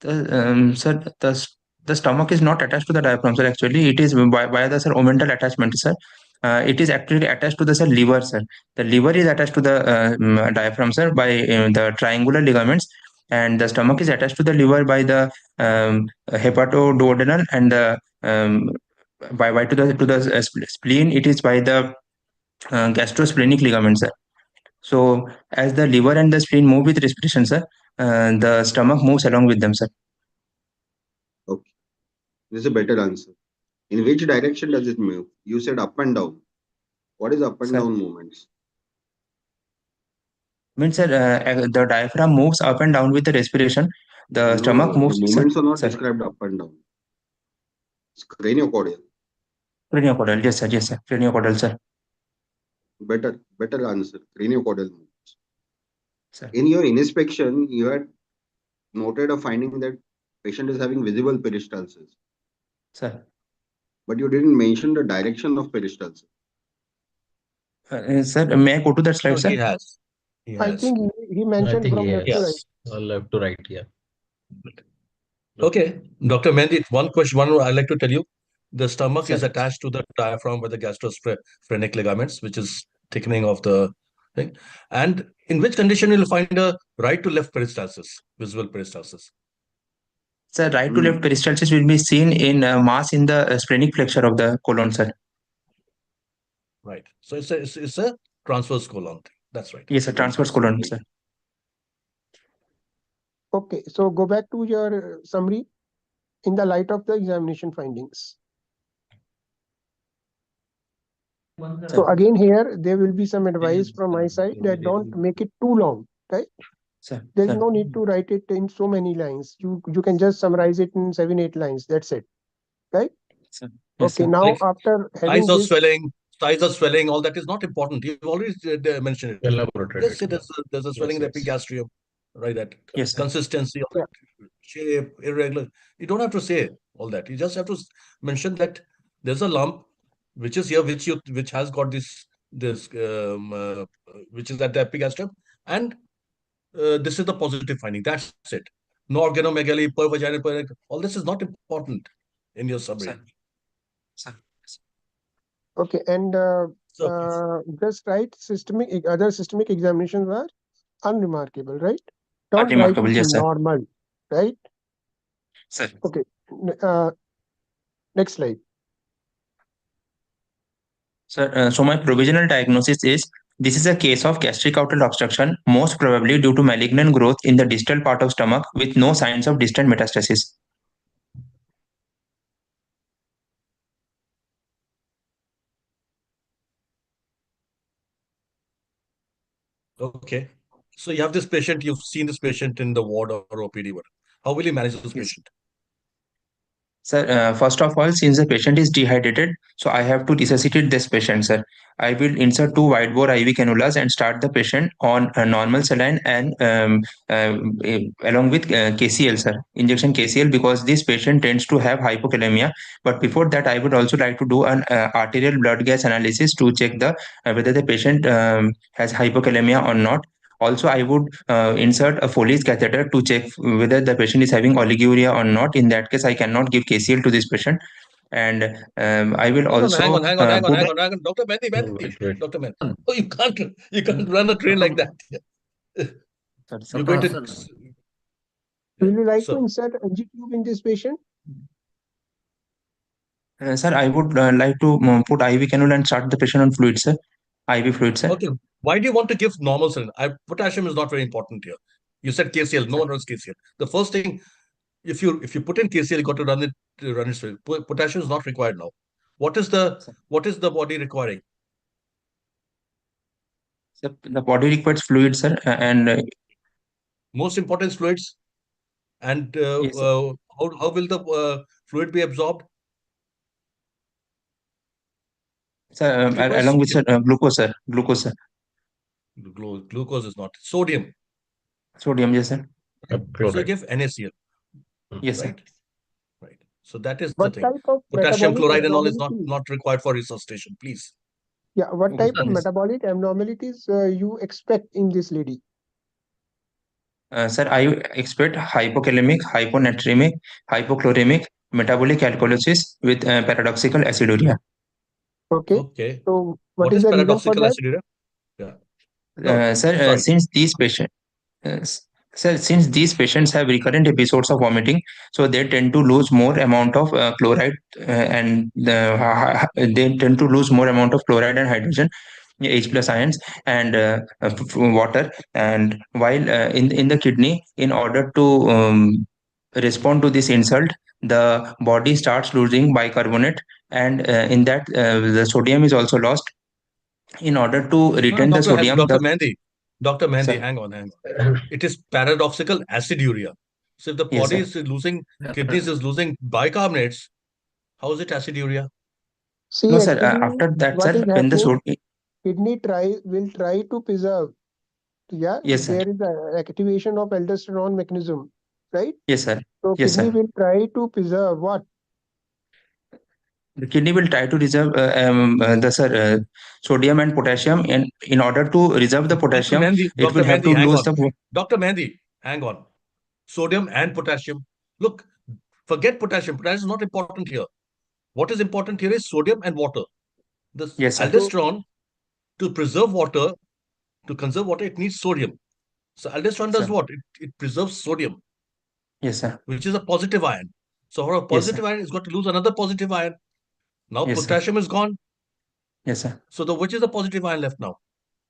Sir, the stomach is not attached to the diaphragm, sir. Actually, it is by the sir omental attachment, sir. It is actually attached to the sir liver, sir. The liver is attached to the diaphragm, sir, by the triangular ligaments, and the stomach is attached to the liver by the hepatoduodenal, and the by to the spleen. It is by the gastrosplenic ligaments, sir. So as the liver and the spleen move with respiration, sir, the stomach moves along with them, sir. Okay, this is a better answer. In which direction does it move? You said up and down. What is up and Sir, down movements? means sir, the diaphragm moves up and down with the respiration. The stomach No, the moves, sir. movements are not Sir, described up and down. It's craniocordial. craniocaudal, yes, sir, yes, sir, craniocaudal, sir. Better answer. Craniocordial movements. Sir, In your inspection, you had noted a finding that patient is having visible peristalsis, sir. but you didn't mention the direction of peristalsis. Sir, may I go to that slide, No, sir? he has. He I has. think he I mentioned think from left to right. yes, left to right. Yeah. Okay, Dr. Mehndi, one question, one I'd like to tell you. The stomach is Sir, attached to the diaphragm by the gastrosplenic ligaments, which is thickening of the thing. And in which condition you'll find a right to left peristalsis, visible peristalsis? sir, right to left peristalsis will be seen in mass in the splenic flexure of the colon, sir. Right. So it's a transverse colon thing. That's right. Yes, sir, transverse colon, sir. Okay, so go back to your summary in the light of the examination findings. So again, here there will be some advice from my side that don't make it too long, right? Sir, There is sir. no need to write it in so many lines. You can just summarize it in 7-8 lines. That's it, right? Sir. Yes, Okay, sir. now Like after having size of this, swelling, all that is not important. You've already mentioned it. Elaborated Just say it. there's a swelling in the Yes. epigastrium, right? That Yes, sir. consistency, all Yeah. that shape, irregular. You don't have to say all that. You just have to mention that there's a lump which is here, which has got this which is at the epigastrium, and this is the positive finding. That's it. No organomegaly, per vaginal, all this is not important in your summary. Sir. Sir. okay, and So, please. just write other systemic examinations are unremarkable, right? Don't write Unremarkable, it yes, sir. normal, right? Sir. Okay, next slide. Sir, so my provisional diagnosis is this is a case of gastric outlet obstruction, most probably due to malignant growth in the distal part of stomach with no signs of distant metastasis. Okay. So you have this patient, you've seen this patient in the ward or OPD ward. How will you manage this Yes. patient? Sir, first of all, since the patient is dehydrated, so I have to resuscitate this patient, sir. I will insert 2 wide bore IV cannulas and start the patient on a normal saline and along with KCL, sir, injection KCL, because this patient tends to have hypokalemia. But before that, I would also like to do an arterial blood gas analysis to check the whether the patient has hypokalemia or not. Also, I would insert a Foley's catheter to check whether the patient is having oliguria or not. In that case, I cannot give KCL to this patient. And I will also hang on. Dr. Mehndi, Wait. Dr. Mehndi. Oh, you can't run a train like that. Sorry, sir. You're going to. Will you like to So, insert NG tube in this patient? Sir, I would like to put IV cannula and start the patient on fluid, sir. IV fluid, sir. okay. Why do you want to give normal saline? Potassium is not very important here. You said KCL. No one runs KCL. The first thing, if you put in KCL, you got to run it straight. Potassium is not required now. What is the body requiring? Sir, the body requires fluid, sir, and Most important is fluids. And yes, sir. how will the fluid be absorbed? Sir, It requires along with sir, sodium. glucose, sir. Glucose, sir. Glucose is not. Sodium. Sodium, yes, sir. So you Chloride. give NaCl, Yes, sir. right? Right. So that is the What thing. type of Potassium metabolic chloride and all is abnormalities? not required for resuscitation, please. Yeah, what Okay, type of yes. metabolic abnormalities you expect in this lady? Sir, I expect hypokalemic, hyponatremic, hypochloremic, metabolic alkalosis with paradoxical aciduria. Okay. Okay. So what What is is the reason for paradoxical that? aciduria? Yeah. No, Sir, sorry. since these patients, uh, s- sir, since these patients have recurrent episodes of vomiting, so they tend to lose more amount of chloride they tend to lose more amount of chloride and hydrogen, H plus ions, and water. And while in the kidney, in order to respond to this insult, the body starts losing bicarbonate, and in that the sodium is also lost. In order to No, no, retain the sodium, Dr. the Mehndi. Dr. Mehndi, sir, hang on, hang on. It is paradoxical aciduria. So if the yes, body sir. is losing, That's kidneys is losing bicarbonates, how is it aciduria? See, No, sir. actually, After that, what is sir, when the happening, sodium, kidney will try to preserve. Yeah, yes, sir, there is a activation of aldosterone mechanism, right? yes, sir, So yes, kidney sir. will try to preserve what? The kidney will try to reserve the sir sodium and potassium, and in order to reserve the potassium, it will Dr. have to Mehndi, hang lose on. the Dr. Mehndi, hang on. Sodium and potassium. Look, forget potassium. Potassium is not important here. What is important here is sodium and water. The yes, sir, So aldosterone, to preserve water, to conserve water, it needs sodium. So aldosterone does sir, what? It preserves sodium, yes, sir, which is a positive ion. So for a yes, sir, positive ion, it's got to lose another positive ion. Now yes, sir, potassium is gone. yes, sir. So which is the positive ion left now?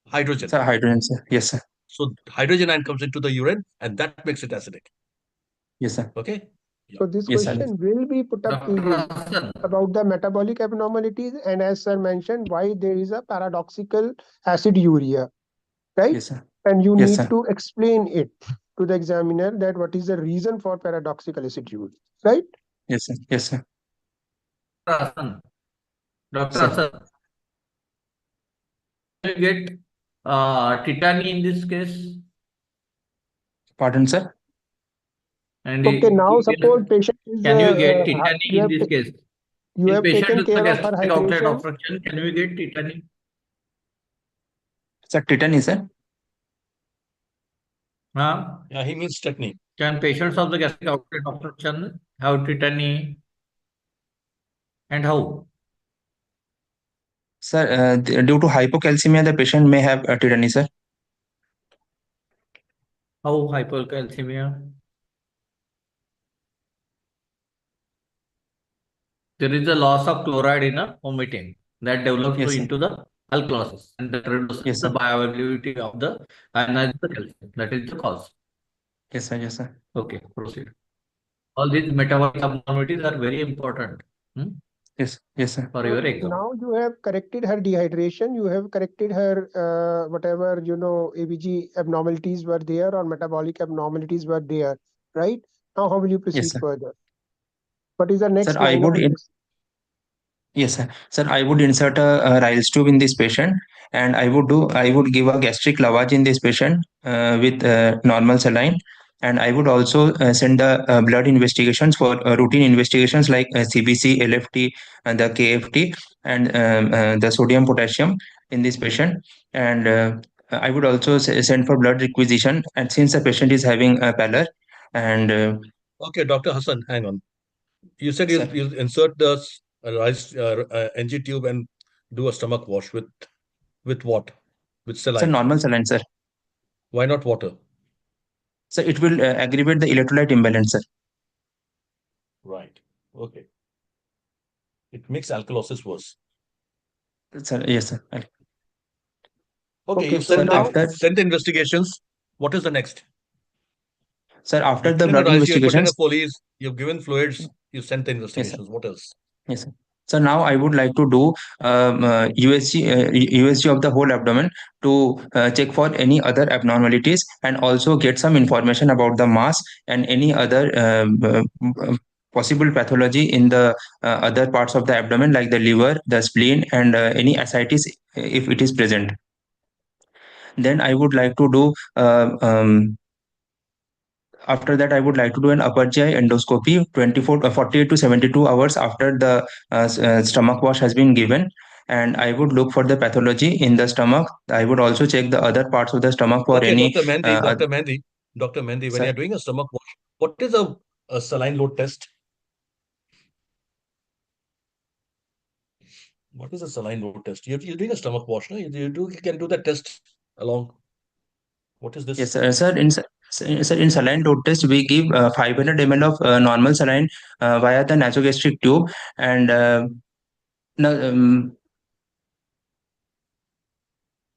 Hydrogen. Sir, hydrogen, sir, yes, sir, So hydrogen ion comes into the urine and that makes it acidic. yes, sir, Okay? Yeah. So this yes, sir, question will be put up to Dr. you Hassan. about the metabolic abnormalities, and as sir mentioned, why there is a paradoxical aciduria, right? yes, sir, And you yes, need sir, to explain it to the examiner that what is the reason for paradoxical aciduria, right? yes, sir, yes, sir, Dr. Hassan. Dr. sir. Hassan, you get tetany in this case, Pardon, sir. and Okay, now suppose patient is can you get tetany you in have this case? you In have patient taken with the care of her gastric outlet hydration. obstruction, can we get tetany? Sir, tetany, sir. Huh? Yeah, he means technique. Can patients of the gastric outlet obstruction have tetany, and how? Sir, due to hypocalcemia, the patient may have tetany, sir. How hypocalcemia? There is a loss of chloride in a vomiting that develops Yes, sir. into the alkalosis and that reduces Yes, the sir. bioavailability of the ionized calcium. That is the cause. Yes, sir. Yes, sir. Okay, proceed. All these metabolic abnormalities are very important Yes, yes, sir. for So your exam. now you have corrected her dehydration, you have corrected her whatever ABG abnormalities were there or metabolic abnormalities were there, right? Now how will you Yes, proceed sir. further? What is the Sir, next I line of would business? Yes, sir. Sir, I would insert a Riles tube in this patient, and I would give a gastric lavage in this patient with normal saline, and I would also send the blood investigations for routine investigations like CBC, LFT, and the KFT, and the sodium potassium in this patient, and I would also send for blood requisition, and since the patient is having a pallor, and Okay, Dr. Hassan, hang on. You said sir, you'll insert the rice NG tube and do a stomach wash with what? With sir, saline. normal saline, sir. Why not water? So it will aggravate the electrolyte imbalance, sir. Right. Okay. It makes alkalosis worse. Sir, yes, sir. Okay, Okay, you've so Sir, now sent the investigations. What is the next? after You've the put in a blood rice, you've put in a investigations, Foley's, you've given fluids, you sent the yes, sir. investigations. What else? Yes, sir. So now I would like to do USG of the whole abdomen to check for any other abnormalities and also get some information about the mass and any other possible pathology in the other parts of the abdomen like the liver, the spleen, and any ascites if it is present. Then I would like to do after that, I would like to do an upper GI endoscopy 48 to 72 hours after the stomach wash has been given. And I would look for the pathology in the stomach. I would also check the other parts of the stomach for Okay, any. Dr. Mehndi, Dr. Mehndi, Dr. Mehndi, when Sir. you're doing a stomach wash, what is a saline load test? What is a saline load test? You're doing a stomach wash, no? You can do that test along. What is this? Yes, sir. In saline load test, we give 500 ml of normal saline via the nasogastric tube, and no,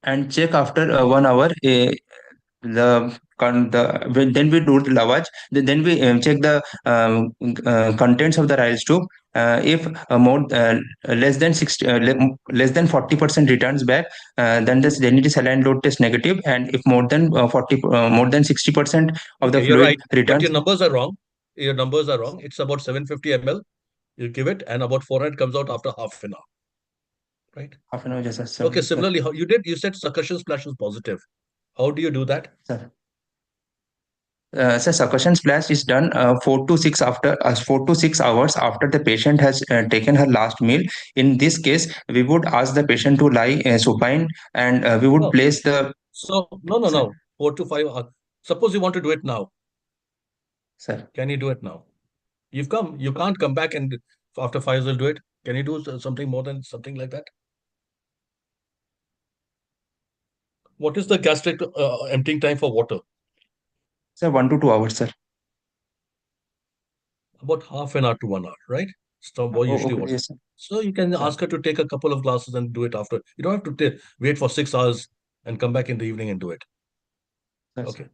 and check after 1 hour. Then we do the lavage. Then we check the contents of the Riles tube. If more less than 60 less than 40% returns back, then the salinity saline load test negative, and if more than more than 60% of the Okay, you're fluid right, but returns. your numbers are wrong. Your numbers are wrong. It's about 750 ml. You give it, and about 400 comes out after half an hour. Right? Half an hour, yes, sir. Okay, similarly, how you said succussion splash is positive. How do you do that? Sir. So succussion splash is done 4 to 6 hours after the patient has taken her last meal. In this case, we would ask the patient to lie supine, and we would No. place the. So no. 4 to 5 hours. Suppose you want to do it now. Sir. Can you do it now? You've come. You can't come back and after 5 hours will do it. Can you do something more than something like that? What is the gastric emptying time for water? Sir, 1 to 2 hours, sir. About half an hour to 1 hour, right? So usually Okay, what? yes, sir. So you can ask her to take a couple of glasses and do it after. You don't have to wait for 6 hours and come back in the evening and do it. Yes. Okay.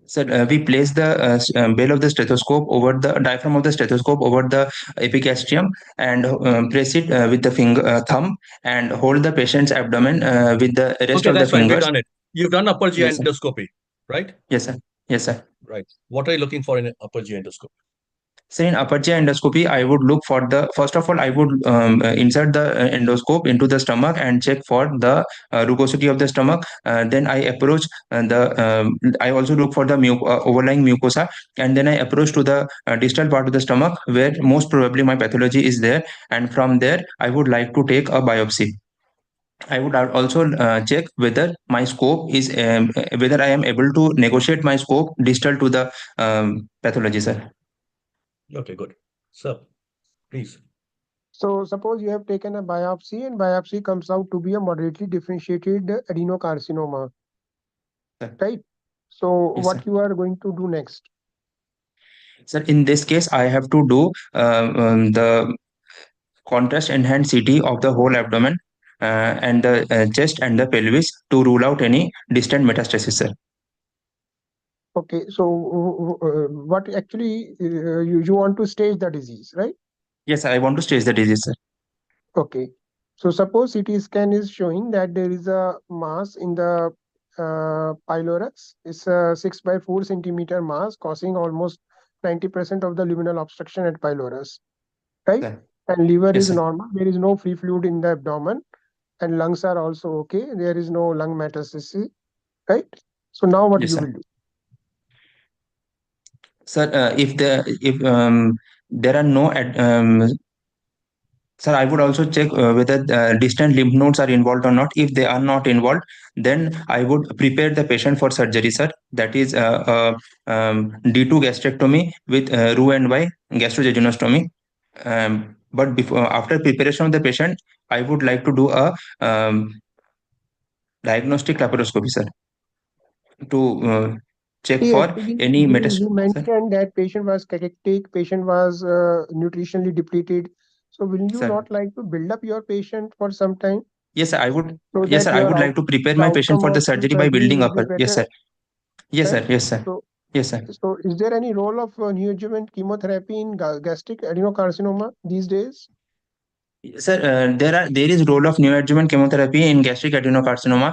Sir, we place the bell of the stethoscope over the diaphragm of the stethoscope over the epigastrium, and press it with the thumb, and hold the patient's abdomen with the rest Okay, of the that's fine. We've fingers. done it. You've done upper GI Yes, sir. endoscopy, right? Yes, sir. Yes, sir. Right. What are you looking for in an upper GI endoscopy? So in upper GI endoscopy, I would look for first of all, I would insert the endoscope into the stomach and check for the rugosity of the stomach. Then I approach I also look for the overlying mucosa, and then I approach to the distal part of the stomach where most probably my pathology is there. And from there, I would like to take a biopsy. I would also check whether my scope is whether I am able to negotiate my scope distal to the pathology, sir. Okay, good. Sir, please. So suppose you have taken a biopsy and biopsy comes out to be a moderately differentiated adenocarcinoma, right? So Yes, what sir. you are going to do next? Sir, in this case, I have to do the contrast enhanced CT of the whole abdomen and the chest and the pelvis to rule out any distant metastasis, sir. Okay, so what actually you want to stage the disease, right? Yes, I want to stage the disease, sir. Okay, so suppose CT scan is showing that there is a mass in the pylorus. It's a 6 by 4 centimeter mass causing almost 90% of the luminal obstruction at pylorus, right? Sir. And liver Yes, is sir. normal. There is no free fluid in the abdomen, and lungs are also okay. There is no lung metastasis, right? So now what Yes, you sir. will do? Sir, if there are no sir, I would also check whether distant lymph nodes are involved or not. If they are not involved, then I would prepare the patient for surgery, sir. That is D2 gastrectomy with Roux and Y gastrojejunostomy. But after preparation of the patient, I would like to do a diagnostic laparoscopy, sir, to check See, for actually, any metastasis. you mentioned that patient was cachectic, patient was nutritionally depleted. So will you Sir. not like to build up your patient for some time? Yes, sir, I would. So Yes, that sir, I would your like to prepare my patient outcome for the of the surgery by surgery building will up be her. Yes, better, sir. Yes, sir. right? Yes, sir. So, Yes, sir. so is there any role of neoadjuvant chemotherapy in gastric adenocarcinoma these days? Sir, there is role of neoadjuvant chemotherapy in gastric adenocarcinoma.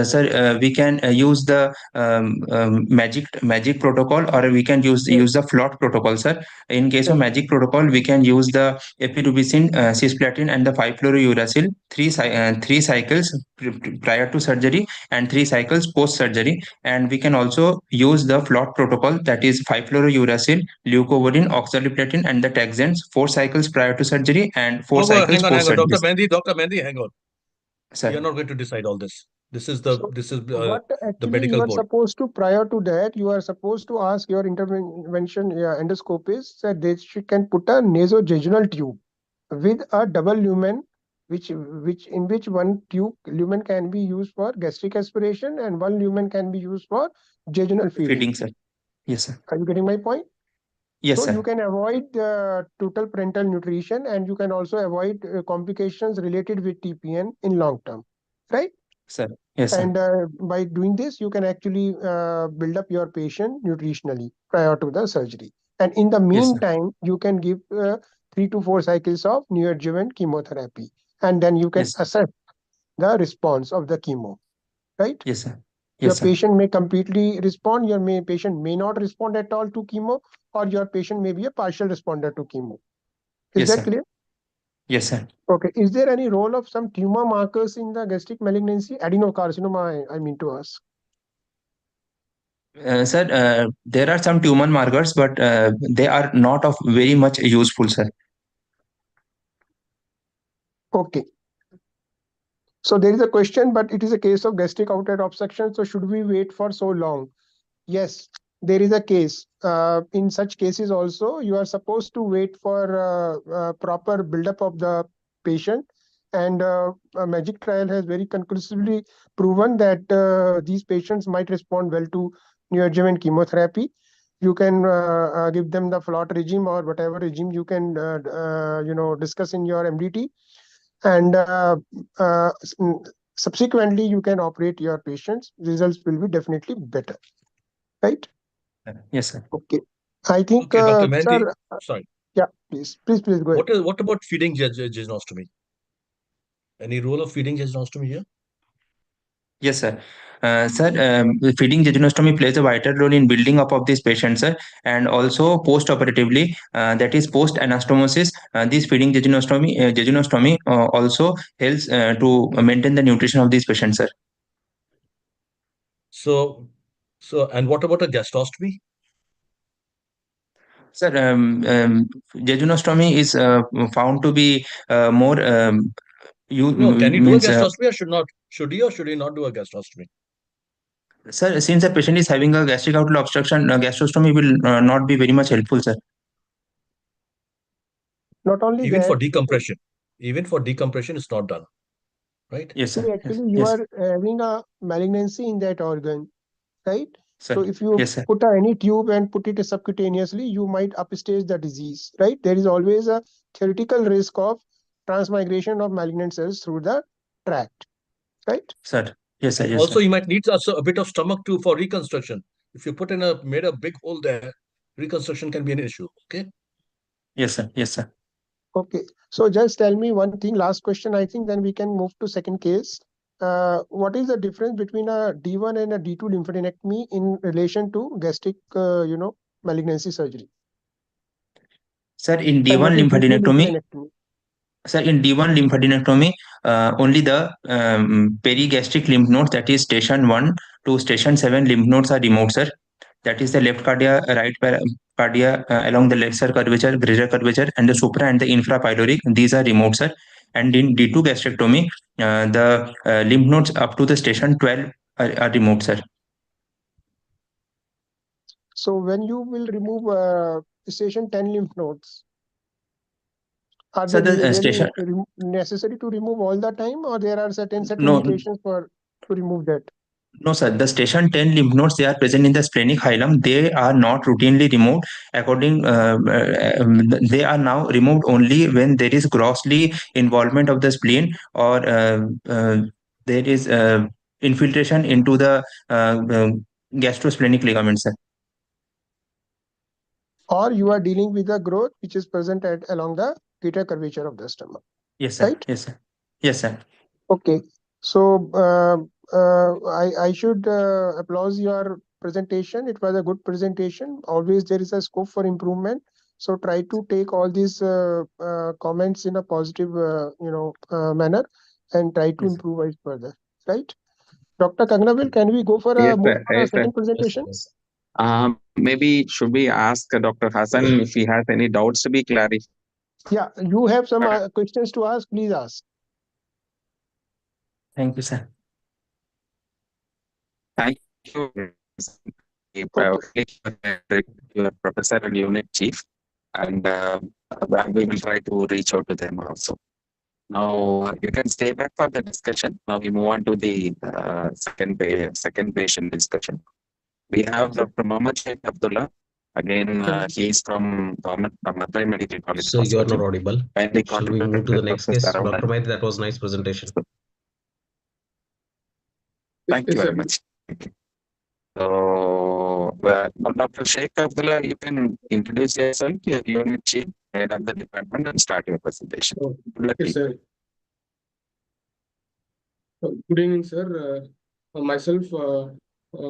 Sir, we can use the magic protocol, or we can use the FLOT protocol, sir. In case of magic protocol, we can use the epirubicin, cisplatin, and the 5-fluorouracil three cycles prior to surgery and 3 cycles post surgery. And we can also use the FLOT protocol, that is 5-fluorouracil, leucovorin, oxaliplatin, and the taxanes 4 cycles prior to surgery and 4 cycles hang on, post surgery. Dr. Mehndi, hang on. Sir. You're not going to decide all this. This is So what the actually medical you are board. supposed to, prior to that, you are supposed to ask your intervention endoscopist that she can put a nasojejunal tube with a double lumen, which in which one tube lumen can be used for gastric aspiration and one lumen can be used for jejunal feeding. Feeding, sir. Yes, sir. Are you getting my point? Yes, So sir. you can avoid total parental nutrition, and you can also avoid complications related with TPN in long term, right? Sir. Yes, sir. And by doing this, you can actually build up your patient nutritionally prior to the surgery. And in the Yes, sir. meantime, you can give 3 to 4 cycles of neoadjuvant chemotherapy, and then you can Yes, sir. assess the response of the chemo, right? Yes, sir. Your Yes, sir. patient may completely respond, your patient may not respond at all to chemo, or your patient may be a partial responder to chemo. Is Yes, that sir. clear? Yes, sir. Okay. Is there any role of some tumor markers in the gastric malignancy? Adenocarcinoma, I mean to ask. Sir, there are some tumor markers, but they are not of very much useful, sir. Okay. So there is a question, but it is a case of gastric outlet obstruction. So should we wait for so long? Yes, there is a case. In such cases also, you are supposed to wait for proper buildup of the patient. And a MAGIC trial has very conclusively proven that these patients might respond well to neoadjuvant chemotherapy. You can give them the FLOT regime or whatever regime you can discuss in your MDT. And subsequently, you can operate your patients. Results will be definitely better, right? Yes, sir. Okay. I think, Okay, Dr. Mehndi, sir, sorry. yeah, please go ahead. What about feeding jejunostomy? Any role of feeding jejunostomy here? Yes, sir. Sir, feeding jejunostomy plays a vital role in building up of this patient, sir, and also post-operatively, that is post-anastomosis. This feeding jejunostomy also helps to maintain the nutrition of this patient, sir. So, and what about a gastrostomy? Sir, jejunostomy is found to be more No, can he do a means gastrostomy or should not? Should he or should he not do a gastrostomy? sir, since the patient is having a gastric outlet obstruction, gastrostomy will not be very much helpful, sir. Not only Even for that, decompression. Even for decompression, it's not done, right? Yes, sir. actually you Yes, are having a malignancy in that organ, right? sir. So if you Yes, sir. put any tube and put it subcutaneously, you might upstage the disease, right? There is always a theoretical risk of transmigration of malignant cells through the tract, right? Sir. Yes, sir. And Yes, also, sir. you might need also a bit of stomach too for reconstruction. If you made a big hole there, reconstruction can be an issue. Okay. Yes, sir. Yes, sir. Okay. So just tell me one thing, last question, I think, then we can move to second case. What is the difference between a D1 and a D2 lymphadenectomy in relation to gastric, malignancy surgery? Sir, in And D1 what is D2 lymphadenectomy, lymphadenectomy? sir, in D1 lymphadenectomy, only the perigastric lymph nodes, that is station 1 to station 7 lymph nodes are removed, sir. That is the left cardia, right cardia along the lesser curvature, greater curvature, and the supra and the infrapyloric. These are removed, sir. And in D2 gastrectomy, the lymph nodes up to the station 12 are removed, sir. So when you will remove station 10 lymph nodes, are So they the really station, necessary to remove all the time, or there are certain set no, limitations for to remove that? no, sir. The station 10 lymph nodes, they are present in the splenic hilum. They are not routinely removed. They are now removed only when there is grossly involvement of the spleen, or there is infiltration into the gastrosplenic ligaments, sir. Or you are dealing with the growth which is present along the greater curvature of the stomach, Yes, sir. right? Yes, sir. Yes, sir. Okay. So I should applaud your presentation. It was a good presentation. Always there is a scope for improvement. So try to take all these comments in a positive, manner, and try to Yes, sir. improve it further. Right, Dr. Kagnavil, can we go for a Yes, move sir. for a Yes, sir. second presentation? Yes. Maybe should we ask Dr. Hassan if he has any doubts to be clarified? Yeah, you have some questions to ask. Please ask. Thank you, sir. Thank you. Your professor and unit chief, and we will try to reach out to them also. Now you can stay back for the discussion. Now we move on to the second patient discussion. We have Dr. Mohammed Sheikh Abdullah. Again, he is from Mathai Medical College. So you are not Pathology. audible. Kindly Shall we move to the next contribute case? around Dr. that. Maith, that was nice presentation. Thank you very much. So, Dr. Sheikh Abdullah, you can introduce yourself, your unit chief, head of the department, and start your presentation. Yes, sir. Good evening, sir. Myself,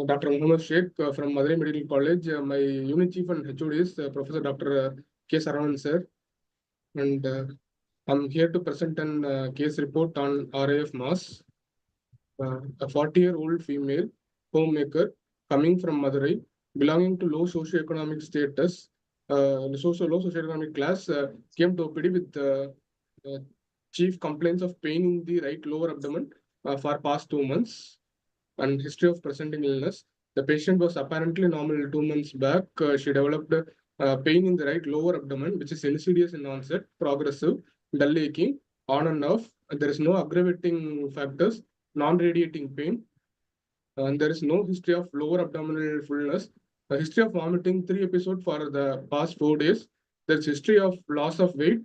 Dr. Mohammed Sheikh from Madurai Medical College. My unit chief and HOD is Professor Dr. K. Saravanan, sir. And I'm here to present an case report on RAF Mass. A 40-year-old female homemaker coming from Madurai, belonging to low socioeconomic status, low socioeconomic class, came to OPD with chief complaints of pain in the right lower abdomen for past 2 months and history of presenting illness. The patient was apparently normal 2 months back. She developed pain in the right lower abdomen, which is insidious in onset, progressive, dull aching, on and off. There is no aggravating factors, non-radiating pain, and there is no history of lower abdominal fullness. A history of vomiting, 3 episodes for the past 4 days. There's history of loss of weight,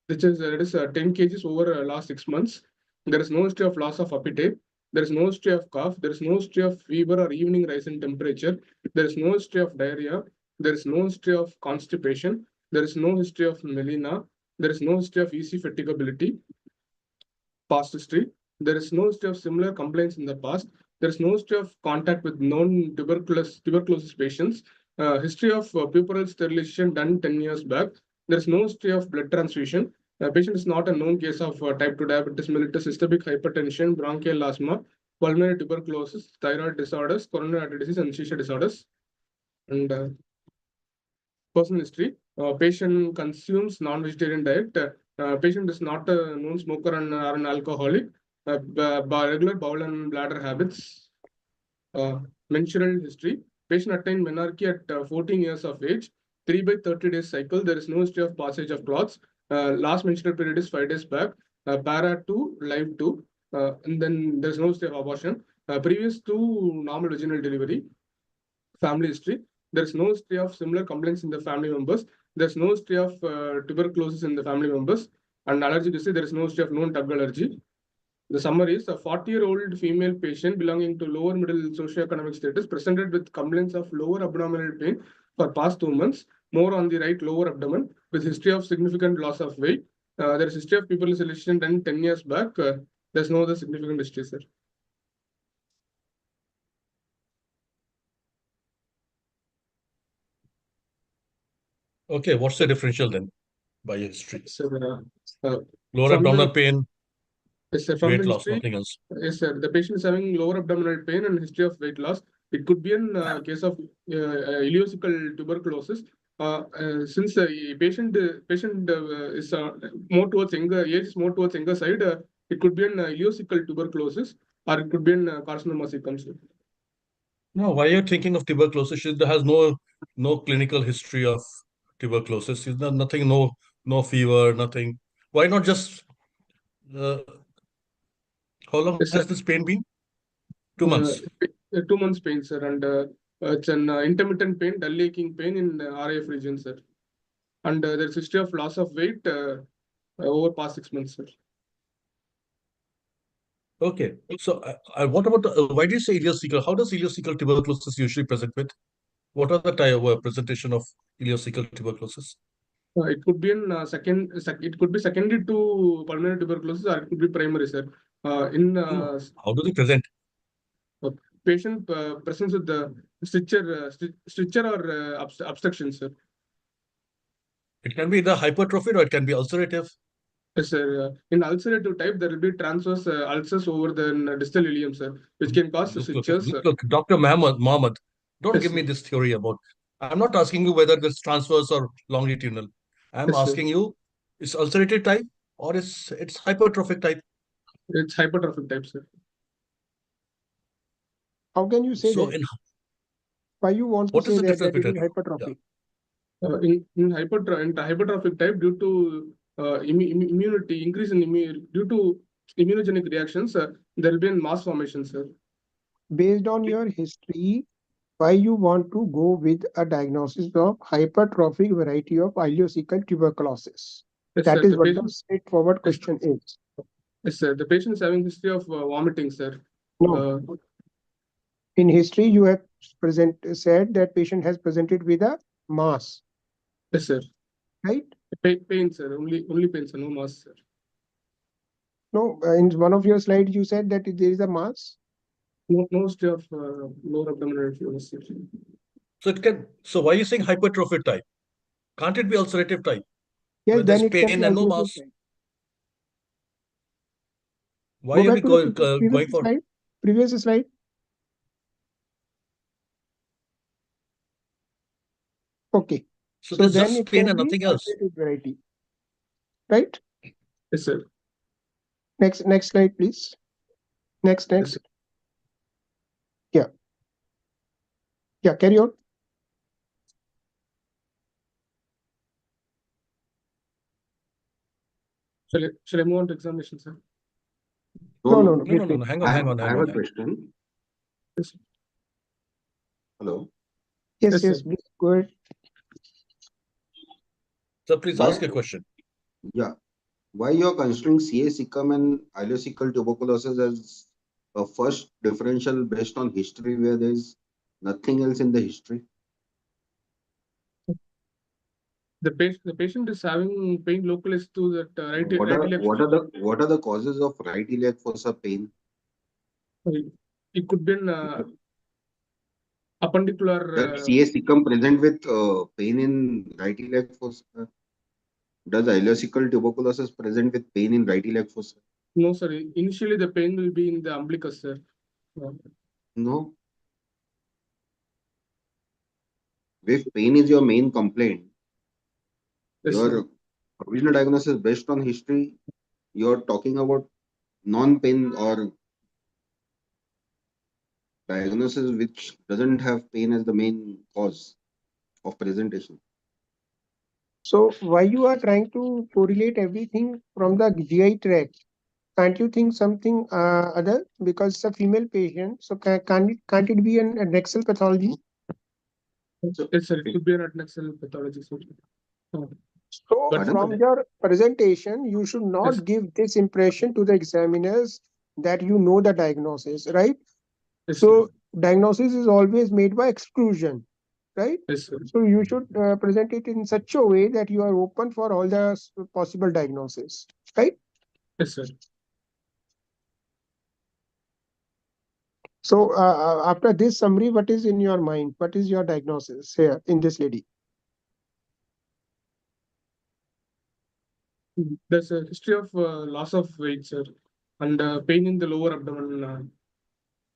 which is 10 kgs over last 6 months. There is no history of loss of appetite. There is no history of cough. There is no history of fever or evening rise in temperature. There is no history of diarrhea. There is no history of constipation. There is no history of melena. There is no history of easy fatigability. Past history. There is no history of similar complaints in the past. There is no history of contact with known tuberculosis patients. History of puerperal sterilization done 10 years back. There is no history of blood transfusion. Patient is not a known case of type 2 diabetes mellitus, systemic hypertension, bronchial asthma, pulmonary tuberculosis, thyroid disorders, coronary artery disease, and shisha disorders. And personal history. Patient consumes non-vegetarian diet. Patient is not a known smoker or an alcoholic. Regular bowel and bladder habits. Menstrual history. Patient attained menarche at 14 years of age. 3 by 30 days cycle. There is no history of passage of clots. Last menstrual period is 5 days back. Para 2, live 2. And then there's no history of abortion. Previous to normal vaginal delivery. Family history. There's no history of similar complaints in the family members. There's no history of tuberculosis in the family members. And allergy history, there is no history of known drug allergy. The summary is a 40-year-old female patient belonging to lower middle socioeconomic status presented with complaints of lower abdominal pain for past 2 months, more on the right lower abdomen, with history of significant loss of weight. There is history of puerperal sterilization done 10 years back. There's no other significant history, sir. Okay, what's the differential then by your history? Sir, Lower abdominal pain, yes, sir, from weight the loss, history, nothing else. yes, sir. The patient is having lower abdominal pain and history of weight loss. It could be a case of ileocecal tuberculosis. Since the patient is more towards younger age, is more towards younger side, it could be an ileocecal tuberculosis, or it could be an carcinoma secum. No, why are you thinking of tuberculosis? She has no clinical history of tuberculosis. She's nothing, no fever, nothing. Why not just how long Yes, has sir. this pain been? 2 months. 2 months pain, sir, and it's an intermittent pain, dull aching pain in RAF region, sir. And there's history of loss of weight over past 6 months, sir. Okay. So what about why do you say ileocecal? How does ileocecal tuberculosis usually present with? What are the presentation of ileocecal tuberculosis? It could be in it could be secondary to pulmonary tuberculosis, or it could be primary, sir. How do they present? Patient presents with the stricture or obstruction, sir. It can be either hypertrophic or it can be ulcerative. Yes, sir. In ulcerative type, there will be transverse ulcers over the distal ileum, sir, which can cause strictures. Look, Dr. Mohammed, don't Yes, give me sir. this theory about. I'm not asking you whether it's transverse or longitudinal. I'm Yes, sir. asking you, is ulcerative type or it's hypertrophic type? It's hypertrophic type, sir. How can you say So that? in Why you want to what is say the that difference it is between hypertrophic? In hypertrophic type, due to immunity increase in due to immunogenic reactions, there will be a mass formation, sir. Based on your history, why you want to go with a diagnosis of hypertrophic variety of ileocecal tuberculosis? Yes, That sir. is The what the patient, straightforward question is. yes, sir. The patient is having history of vomiting, sir. No. In history, you have said that patient has presented with a mass, Yes, sir. right? Pain, sir. Only pain, sir. No mass, sir. No, in one of your slides, you said that there is a mass. No history of lower abdominal fluid, sir. so it can so why are you saying hypertrophic type? Can't it be ulcerative type? Yes, Where then there's it can pain be and no ulcerative mass? type. Why Go are back we to the going previous for? slide. Previous slide. Okay. So So there's then just it pain can and be nothing else. ulcerative variety, right? Yes, sir. Next slide, please. Next. Yes, sir. Yeah, carry on. Shall I move on to examination, sir? No. No. Wait. Hang I on. have a question. Yes, Hello. Yes, Yes, sir. please go ahead. So please Why? ask a question. Yeah. Why you are considering CA cecum and ileocecal tuberculosis as a first differential based on history where there is nothing else in the history? The patient is having pain localized to that right iliac. What are the causes of right iliac fossa pain? It could be an appendicular. Does CA cecum present with pain in right iliac fossa? Does ileocecal tuberculosis present with pain in right iliac fossa? No, sir. Initially, the pain will be in the umbilicus, sir. No. If pain is your main complaint, Yes, your sir. original diagnosis based on history, you're talking about non-pain or diagnosis which doesn't have pain as the main cause of presentation. So why you are trying to correlate everything from the GI tract? Can't you think something other? Because it's a female patient, so can't it be an adnexal pathology? Yes, sir. It could be an adnexal pathology, sir. So Pardon? from your presentation, you should not Yes. give this impression to the examiners that you know the diagnosis, right? Yes, So sir. diagnosis is always made by exclusion, right? Yes, sir. So you should present it in such a way that you are open for all the possible diagnoses, right? Yes, sir. So after this summary, what is in your mind? What is your diagnosis here in this lady? There's a history of loss of weight, sir, and pain in the lower abdomen,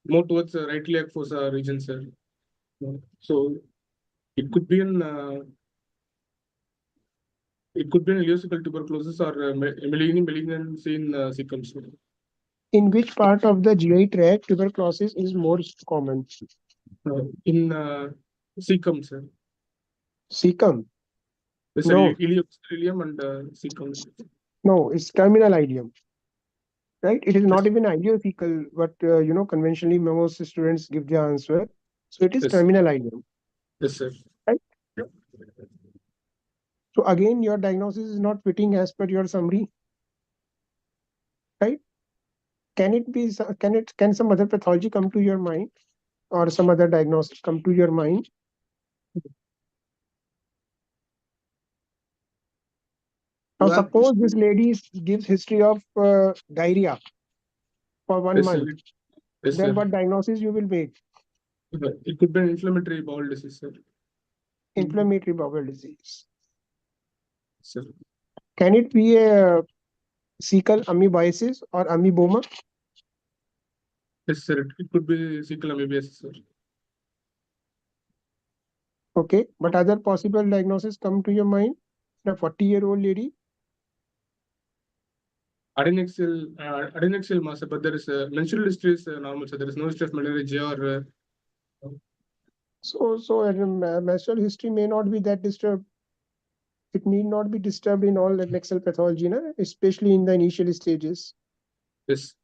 more towards the right iliac fossa region, sir. So it could be an ileocecal tuberculosis or malignancy in cecum, sir. In which part of the GI tract tuberculosis is more common? In cecum, sir. Cecum? There's No. ileum and cecum. No, it's terminal ileum, right? It is not even ileocecal, but conventionally most students give the answer. So it is Yes. terminal ileum. Yes, sir. Right? So again, your diagnosis is not fitting as per your summary, right? Can it be? Can some other pathology come to your mind, or some other diagnosis come to your mind? Now, You have suppose this lady gives history of diarrhea for 1 Yes, month. sir. Yes, Then sir. what diagnosis you will make? It could be an inflammatory bowel disease, sir. Inflammatory bowel disease. Sir. Can it be a cecal amoebiasis or amoeboma? Yes, sir. It could be cecal amoebiasis, sir. Okay, but other possible diagnosis come to your mind? A 40-year-old lady? adnexial mass, but there is menstrual history is normal, so there is no history of menorrhagia or. Menstrual history may not be that disturbed. It need not be disturbed in all adnexal pathology, especially in the initial stages. Yes.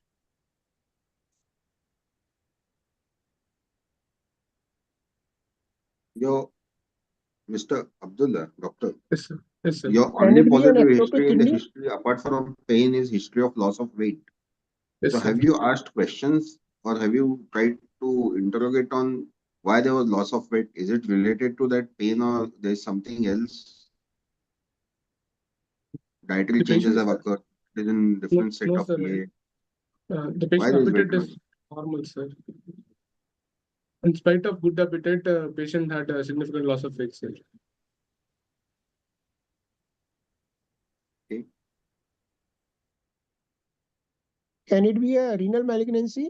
Mr. Abdullah, doctor. Yes, sir. Yes, sir. Your Can only it be an positive ectopic history in the kidney? history, apart from pain, is history of loss of weight. Yes, So sir. have you asked questions or have you tried to interrogate on why there was loss of weight? Is it related to that pain or there's something else? Dietary The changes patient, have occurred. It is in different set no, of sir. iliac. The Why patient there is weight appetite loss? is normal, sir. In spite of good appetite, patient had a significant loss of weight, sir. Okay. Can it be a renal malignancy?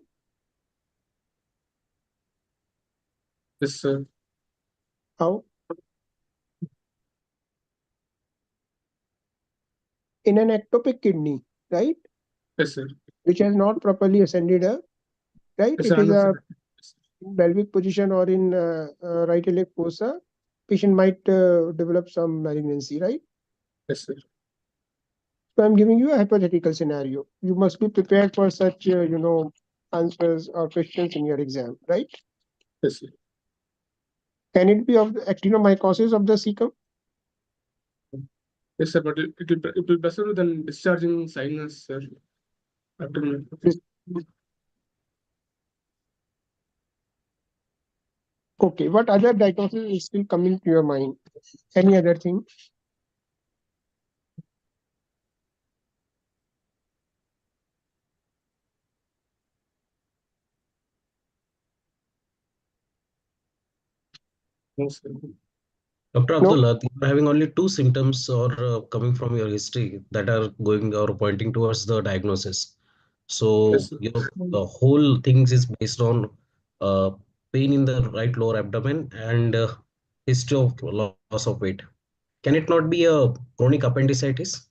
Yes, sir. How? In an ectopic kidney, right? Yes, sir. Which has not properly ascended up, right? Yes, It sir. is a Yes. pelvic position or in right iliac fossa. Patient might develop some malignancy, right? Yes, sir. So I'm giving you a hypothetical scenario. You must be prepared for such, answers or questions in your exam, right? Yes, sir. Can it be of the actinomycosis of the cecum? Yes, sir. But it will better than discharging sinus, sir. Abdominal. Okay, what other diagnosis is still coming to your mind? Any other thing? No, sir. Dr. No? Abdullah, you are having only two symptoms or coming from your history that are going or pointing towards the diagnosis. So Yes, sir. the whole things is based on uh, pain in the right lower abdomen and history of loss of weight. Can it not be a chronic appendicitis?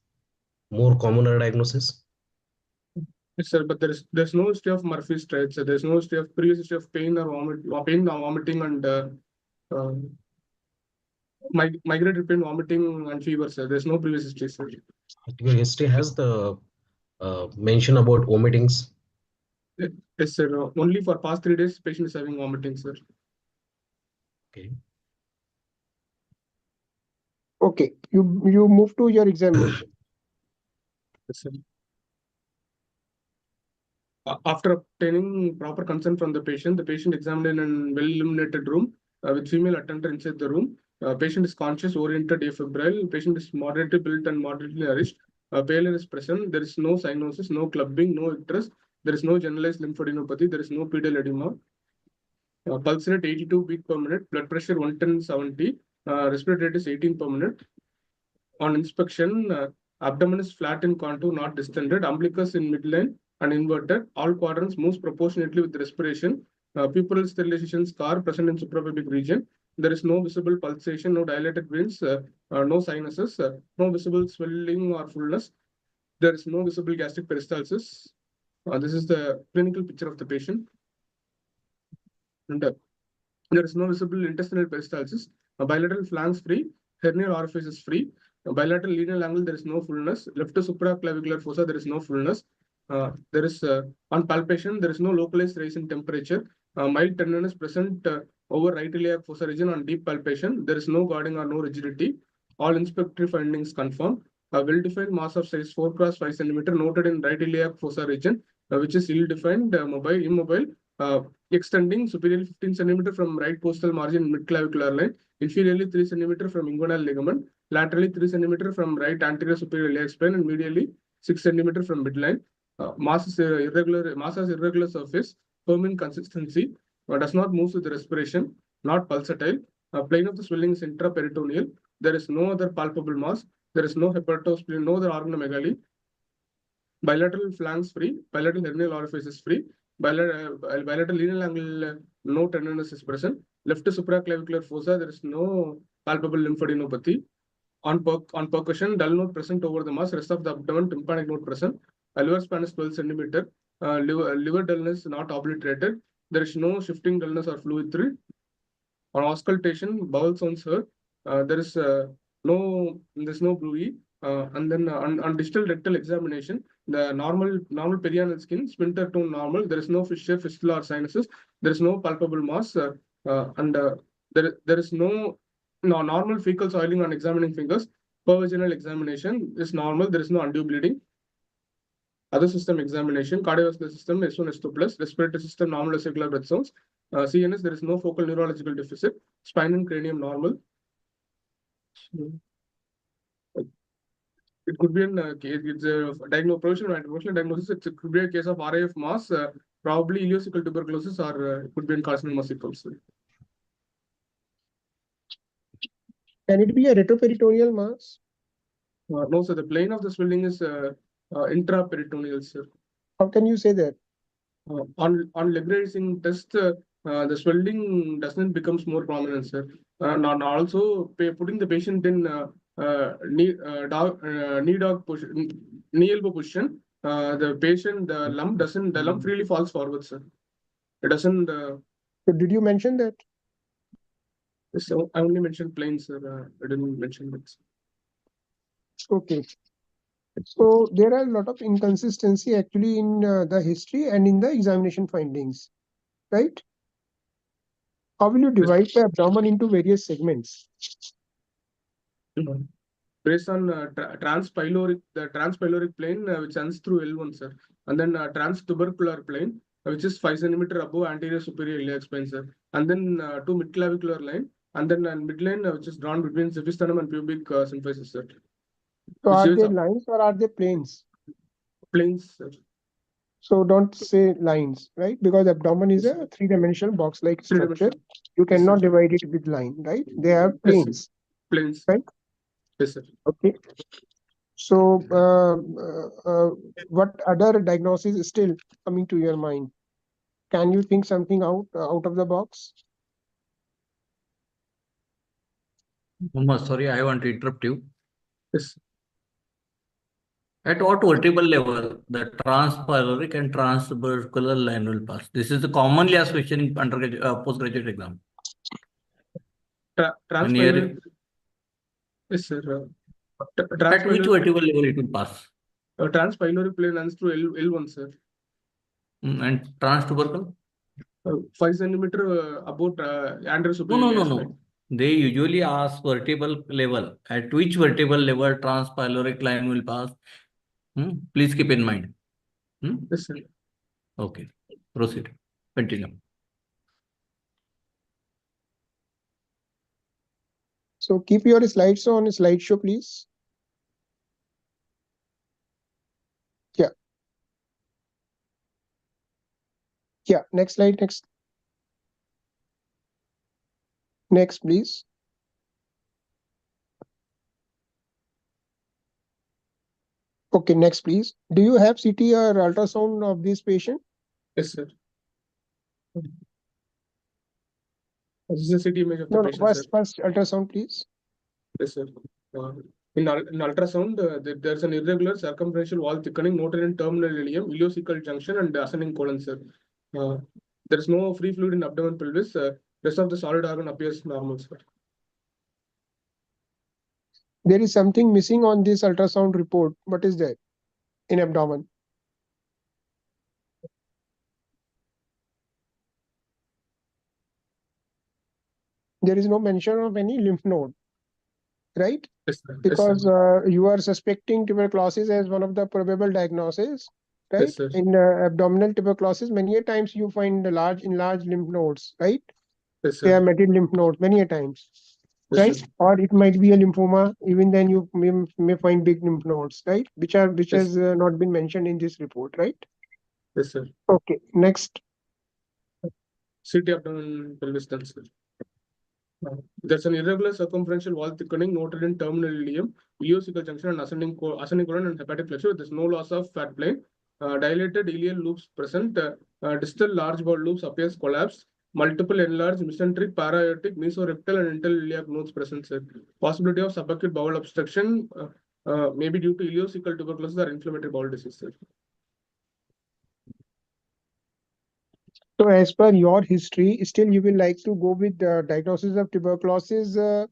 More commoner diagnosis? Yes, sir. But there's no history of Murphy's triad, sir. There's no history of previous history of pain or vomiting and uh, migratory pain, vomiting and fever, sir. There's no previous history, sir. Your history has the mention about vomitings. Yes, sir. Only for past 3 days, patient is having vomiting, sir. Okay. Okay, you move to your examination. Yes, sir. After obtaining proper consent from the patient examined in a well-illuminated room with female attendant inside the room. Patient is conscious, oriented, afebrile. Patient is moderately built and moderately nourished. Pallor is present. There is no cyanosis, no clubbing, no icterus. There is no generalized lymphadenopathy. There is no pedal edema. Pulse rate 82 beat per minute. Blood pressure 110/70. Respiratory rate is 18 per minute. On inspection, abdomen is flat in contour, not distended. Umbilicus in midline and inverted. All quadrants moves proportionately with respiration. Pupil sterilization scar present in suprapubic region. There is no visible pulsation, no dilated veins, no sinuses, no visible swelling or fullness. There is no visible gastric peristalsis. This is the clinical picture of the patient. And there is no visible intestinal peristalsis. Bilateral flanks free. Hernial orifice is free. Bilateral lineal angle, there is no fullness. Left supraclavicular fossa, there is no fullness. There is on palpation, there is no localized rise in temperature. Mild tenderness present over right iliac fossa region on deep palpation. There is no guarding or no rigidity. All inspectory findings confirmed. A well-defined mass of size 4 cross 5 centimeter noted in right iliac fossa region, which is ill-defined, immobile, extending superiorly 15 centimeter from right postal margin mid-clavicular line, inferiorly 3 centimeter from inguinal ligament, laterally 3 centimeter from right anterior superior iliac spine, and medially 6 centimeter from midline. Mass is irregular. Mass has irregular surface, firm in consistency, does not move with respiration, not pulsatile. Plane of the swelling is intraperitoneal. There is no other palpable mass. There is no hepatospleen, no other organomegaly. Bilateral flanks free. Bilateral hernial orifice is free. Bilateral lineal angle, no tenderness is present. Left supraclavicular fossa, there is no palpable lymphadenopathy. On percussion, dull node present over the mass. Rest of the abdomen, tympanic node present. Alveolar span is 12 centimeter. Liver dullness not obliterated. There is no shifting dullness or fluid thrill. On auscultation, bowel sounds heard. There's no bruit. And then on distal rectal examination, the normal perianal skin, sphincter tone normal. There is no fissure, fistula, or sinuses. There is no palpable mass, and there is no normal fecal soiling on examining fingers. Pervaginal examination is normal. There is no undue bleeding. Other system examination, cardiovascular system, S1, S2 plus, respiratory system, normal circular breath sounds. CNS, there is no focal neurological deficit. Spine and cranium normal. It could be an it's a provisional diagnosis. It could be a case of RAF mass, probably ileocecal tuberculosis, or it could be in carcinoma sickles. Can it be a retroperitoneal mass? No, sir. The plane of the swelling is intraperitoneal, sir. How can you say that? On leg raising test, the swelling doesn't becomes more prominent, sir. And also putting the patient in knee elbow position, the lump really falls forward, sir. It doesn't. So did you mention that? So I only mentioned plain, sir. I didn't mention that. Okay. So there are a lot of inconsistency actually in the history and in the examination findings, right? How will you divide the abdomen into various segments? Based on the transpyloric plane, which runs through L1, sir, and then transtubercular plane, which is 5 centimeter above anterior superior iliac spine, sir, and then two midclavicular line, and then midline, which is drawn between cephisthunum and pubic symphysis, sir. So are they lines or are they planes? Planes, sir. So don't say lines, right? Because abdomen is a three-dimensional box-like structure. You cannot divide it with line, right? They are planes. Planes. Right? Yes, sir. Okay. So what other diagnosis is still coming to your mind? Can you think something out of the box? Sorry, I want to interrupt you. Yes. At what vertebral level the transpyloric and transtubercular line will pass? This is the commonly asked question in undergraduate, postgraduate exam. Transpyloric. Yes, sir. At which vertebral level it will pass? Transpyloric plane runs through L1, sir. And transtubercle? 5 centimeter above anterior superior. No. They usually ask vertebral level. At which vertebral level transpyloric line will pass? Please keep in mind. Yes, sir. Okay. Proceed. Continue. So keep your slides on slideshow, please. Yeah. Yeah. Next slide. Next, please. Okay, next, please. Do you have CT or ultrasound of this patient? Yes, sir. This is a CT image of the patient, sir. First ultrasound, please. Yes, sir. In ultrasound, there's an irregular circumferential wall thickening noted in terminal ileum, ileocecal junction, and ascending colon, sir. There is no free fluid in abdomen pelvis. Rest of the solid organ appears normal, sir. There is something missing on this ultrasound report. What is that in abdomen? There is no mention of any lymph node, right? Yes, sir. Because you are suspecting tuberculosis as one of the probable diagnoses, right? Yes, sir. In abdominal tuberculosis, many a times you find enlarged lymph nodes, right? Yes, sir. They are matted lymph nodes many a times, yes, right? Sir. Or it might be a lymphoma. Even then, you may find big lymph nodes, right? Which has not been mentioned in this report, right? Yes, sir. Okay, next. CT abdomen pelvis done, sir. There's an irregular circumferential wall thickening noted in terminal ileum, ileocecal junction, and ascending colon and hepatic flexure. There's no loss of fat plane. Dilated ileal loops present. Distal large bowel loops appears collapsed. Multiple enlarged mesenteric, para-aortic, mesorectal, and interiliac nodes present, sir. Possibility of subacute bowel obstruction may be due to ileocecal tuberculosis or inflammatory bowel disease, sir. So as per your history, still you will like to go with the diagnosis of tuberculosis or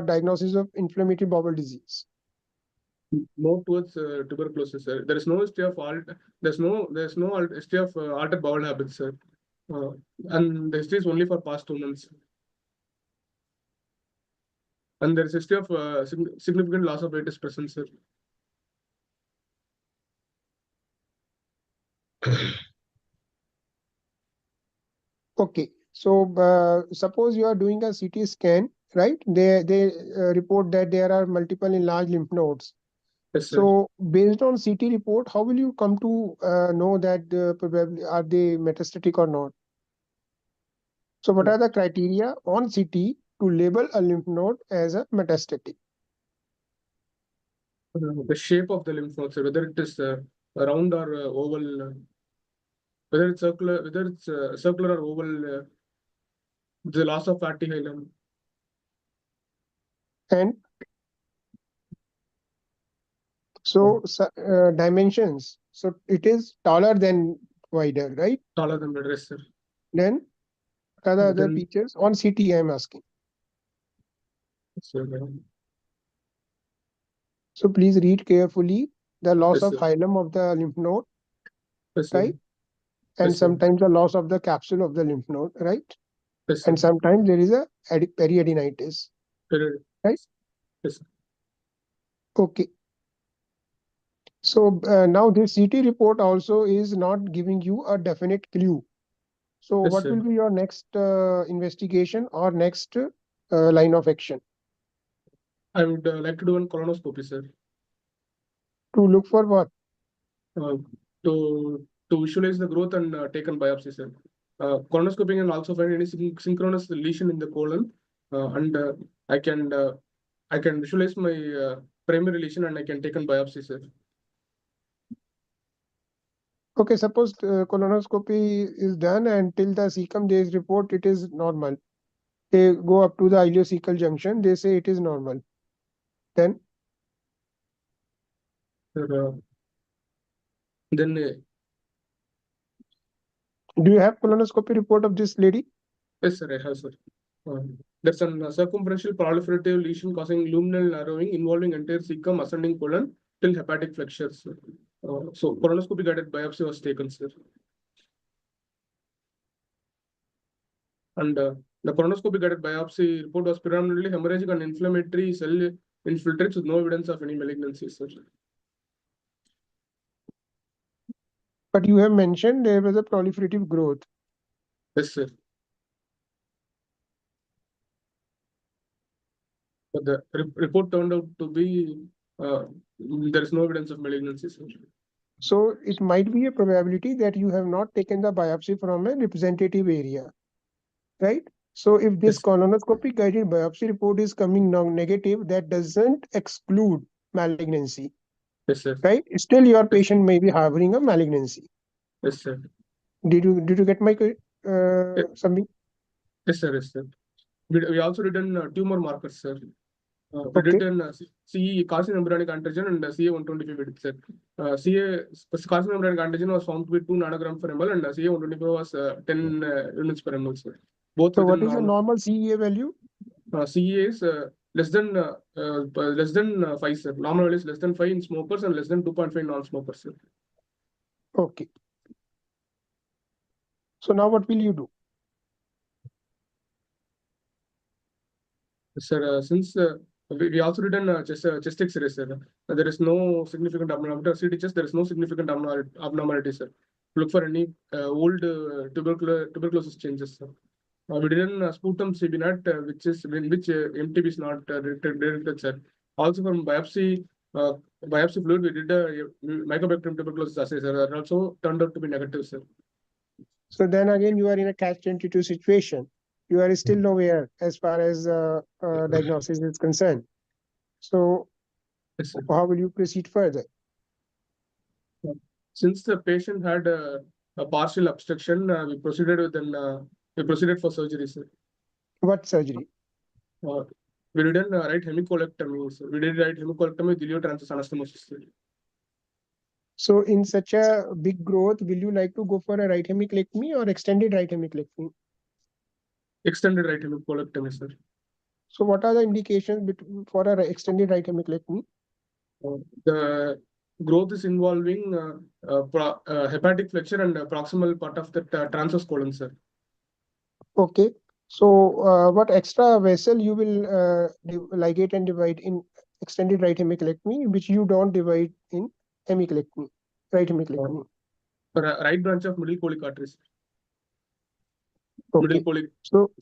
diagnosis of inflammatory bowel disease? More towards tuberculosis, sir. There is no history of history of altered bowel habits, sir. And the history is only for past 2 months. And there is history of significant loss of weight is present, sir. Okay, so suppose you are doing a CT scan, right? They report that there are multiple enlarged lymph nodes. Yes, sir. So based on CT report, how will you come to know that probably are they metastatic or not? So what are the criteria on CT to label a lymph node as a metastatic? The shape of the lymph nodes, sir, whether it is round or oval, whether it's circular or oval, the loss of fatty hilum. And so dimensions. So it is taller than wider, right? Taller than the rest, sir. Then other Then- features on CT I'm asking. Sir, So please read carefully the loss Yes, of sir. hilum of the lymph node, yes, sir. right? And Yes, sir. sometimes the loss of the capsule of the lymph node, right? Yes, sir. And sometimes there is a periadenitis. Period. Right? Yes, sir. Okay. So now this CT report also is not giving you a definite clue. So Yes, what sir. will be your next investigation or next line of action? I would like to do one colonoscopy, sir. To look for what? To visualize the growth and taken biopsy, sir. Colonoscopy can also find any synchronous lesion in the colon, and I can visualize my primary lesion and I can take a biopsy, sir. Okay, suppose colonoscopy is done and till the cecum days report it is normal. They go up to the ileocecal junction, they say it is normal. Then Then do you have colonoscopy report of this lady? yes, sir, I have, sir. There's a circumferential proliferative lesion causing luminal narrowing involving entire cecum, ascending colon till hepatic flexures. So colonoscopy guided biopsy was taken, sir. And the colonoscopy guided biopsy report was predominantly hemorrhagic and inflammatory cell infiltrates with no evidence of any malignancy, sir. But you have mentioned there was a proliferative growth. Yes, sir. But the report turned out to be there is no evidence of malignancy, sir. So it might be a probability that you have not taken the biopsy from a representative area, right? So if this Yes. colonoscopy guided biopsy report is coming now negative, that doesn't exclude malignancy, Yes, sir. right? Still your patient may be harboring a malignancy. Yes, sir. Did you get my something? Yes, sir. Yes, sir. We also did tumor markers, sir. We Okay. did an CE carcinomembranous antigen and CA125 we did, sir. CA carcinomembranous antigen was found to be 2 nanogram per ml and CA125 was 10 units per ml, sir. Both So what within is the normal CEA value? CA is less than 5, sir. Normal value is less than 5 in smokers and less than 2.5 non-smokers, sir. Okay. So now what will you do? Sir, since we also did an chest X-ray, sir. There is no significant abnormality. CT chest, there is no significant abnormality, sir. Look for any old tuberculosis changes, sir. We did an sputum CBNAT, which is in which MTB is not detected, sir. Also from biopsy fluid, we did a mycobacterium tuberculosis assay, sir. That also turned out to be negative, sir. So then again, you are in a catch-22 situation. You are still nowhere as far as diagnosis is concerned. So Yes, sir. how will you proceed further? Since the patient had a partial obstruction, we proceeded for surgery, sir. What surgery? We did right hemicolectomy, sir. We did right hemicolectomy with iliotransverse anastomosis, sir. So in such a big growth, will you like to go for a right hemicolectomy or extended right hemicolectomy? Extended right hemicolectomy, sir. So what are the indications for a extended right hemicolectomy? The growth is involving hepatic flexure and proximal part of the transverse colon, sir. Okay. So what extra vessel you will ligate and divide in extended right hemicolectomy, which you don't divide in hemicolectomy, right hemicolectomy? Right branch of middle colic arteries. Okay. Middle colic. So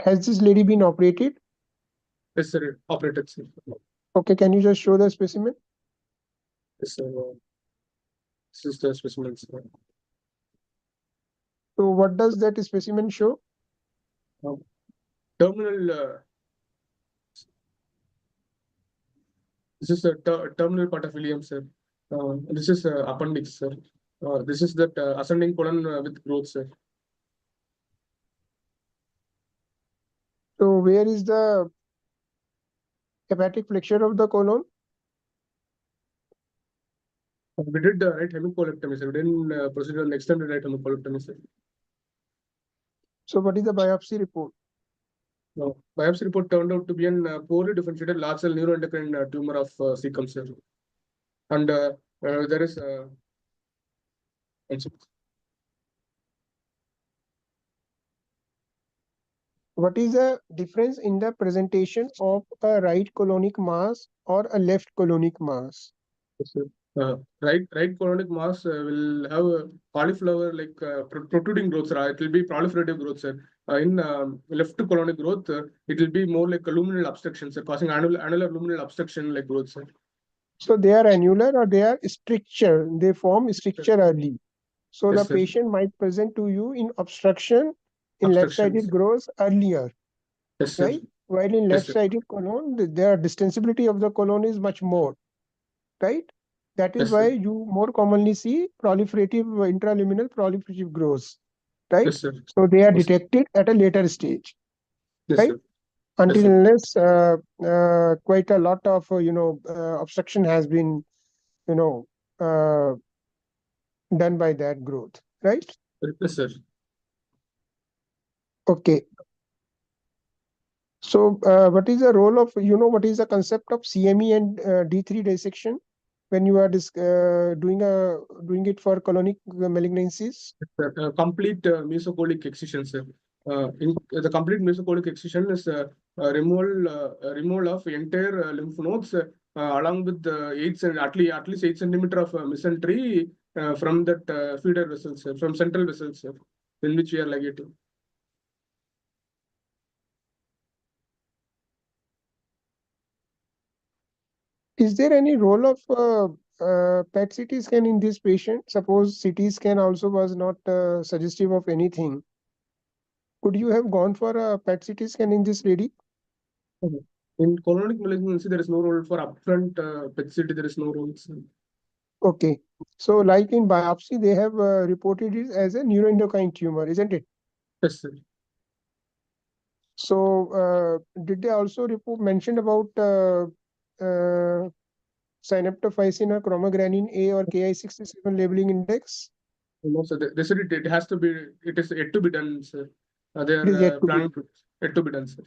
has this lady been operated? Yes, sir. Operated, sir. Okay. Can you just show the specimen? Yes, sir. This is the specimen, sir. So what does that specimen show? Terminal. This is the terminal part of ileum, sir. This is appendix, sir. This is that ascending colon with growth, sir. So where is the hepatic flexure of the colon? We did right hemicolectomy, sir. We didn't proceed on extended right hemicolectomy, sir. So what is the biopsy report? Biopsy report turned out to be a poorly differentiated large cell neuroendocrine tumor of cecum, sir. And there is what is the difference in the presentation of a right colonic mass or a left colonic mass? Right colonic mass will have a cauliflower like protruding growth, sir. It will be proliferative growth, sir. In left colonic growth, it will be more like a luminal obstruction, sir, causing annular luminal obstruction like growth, sir. So they are annular or they are stricture. They form stricture early. So Yes, the sir. patient might present to you in obstruction. In left-sided grows earlier, yes, sir. right? While in Yes, sir. left-sided colon, the distensibility of the colon is much more, right? That is Yes, why sir. you more commonly see proliferative intraluminal proliferative growth, right? Yes, sir. So they are Yes, sir. detected at a later stage, Yes, right? sir. Until Yes, unless quite a lot of obstruction has been done by that growth, right? Yes, sir. Okay. So what is the role of, what is the concept of CME and D3 dissection when you are doing it for colonic malignancies? Complete mesocolic excision, sir. In the complete mesocolic excision is removal of entire lymph nodes along with 8 at least 8 centimeter of mesentery from that feeder vessels, sir, from central vessels, sir, in which we are ligating. Is there any role of PET CT scan in this patient? Suppose CT scan also was not suggestive of anything. Could you have gone for a PET CT scan in this lady? In colonic malignancy, there is no role for upfront PET CT. There is no role, sir. Okay. So like in biopsy, they have reported it as a neuroendocrine tumor, isn't it? Yes, sir. So did they also mention about synaptophysin or chromogranin A or Ki67 labeling index? No, sir. They said it has to be. It is yet to be done, sir. They It is yet are to be. planning to yet to be done, sir.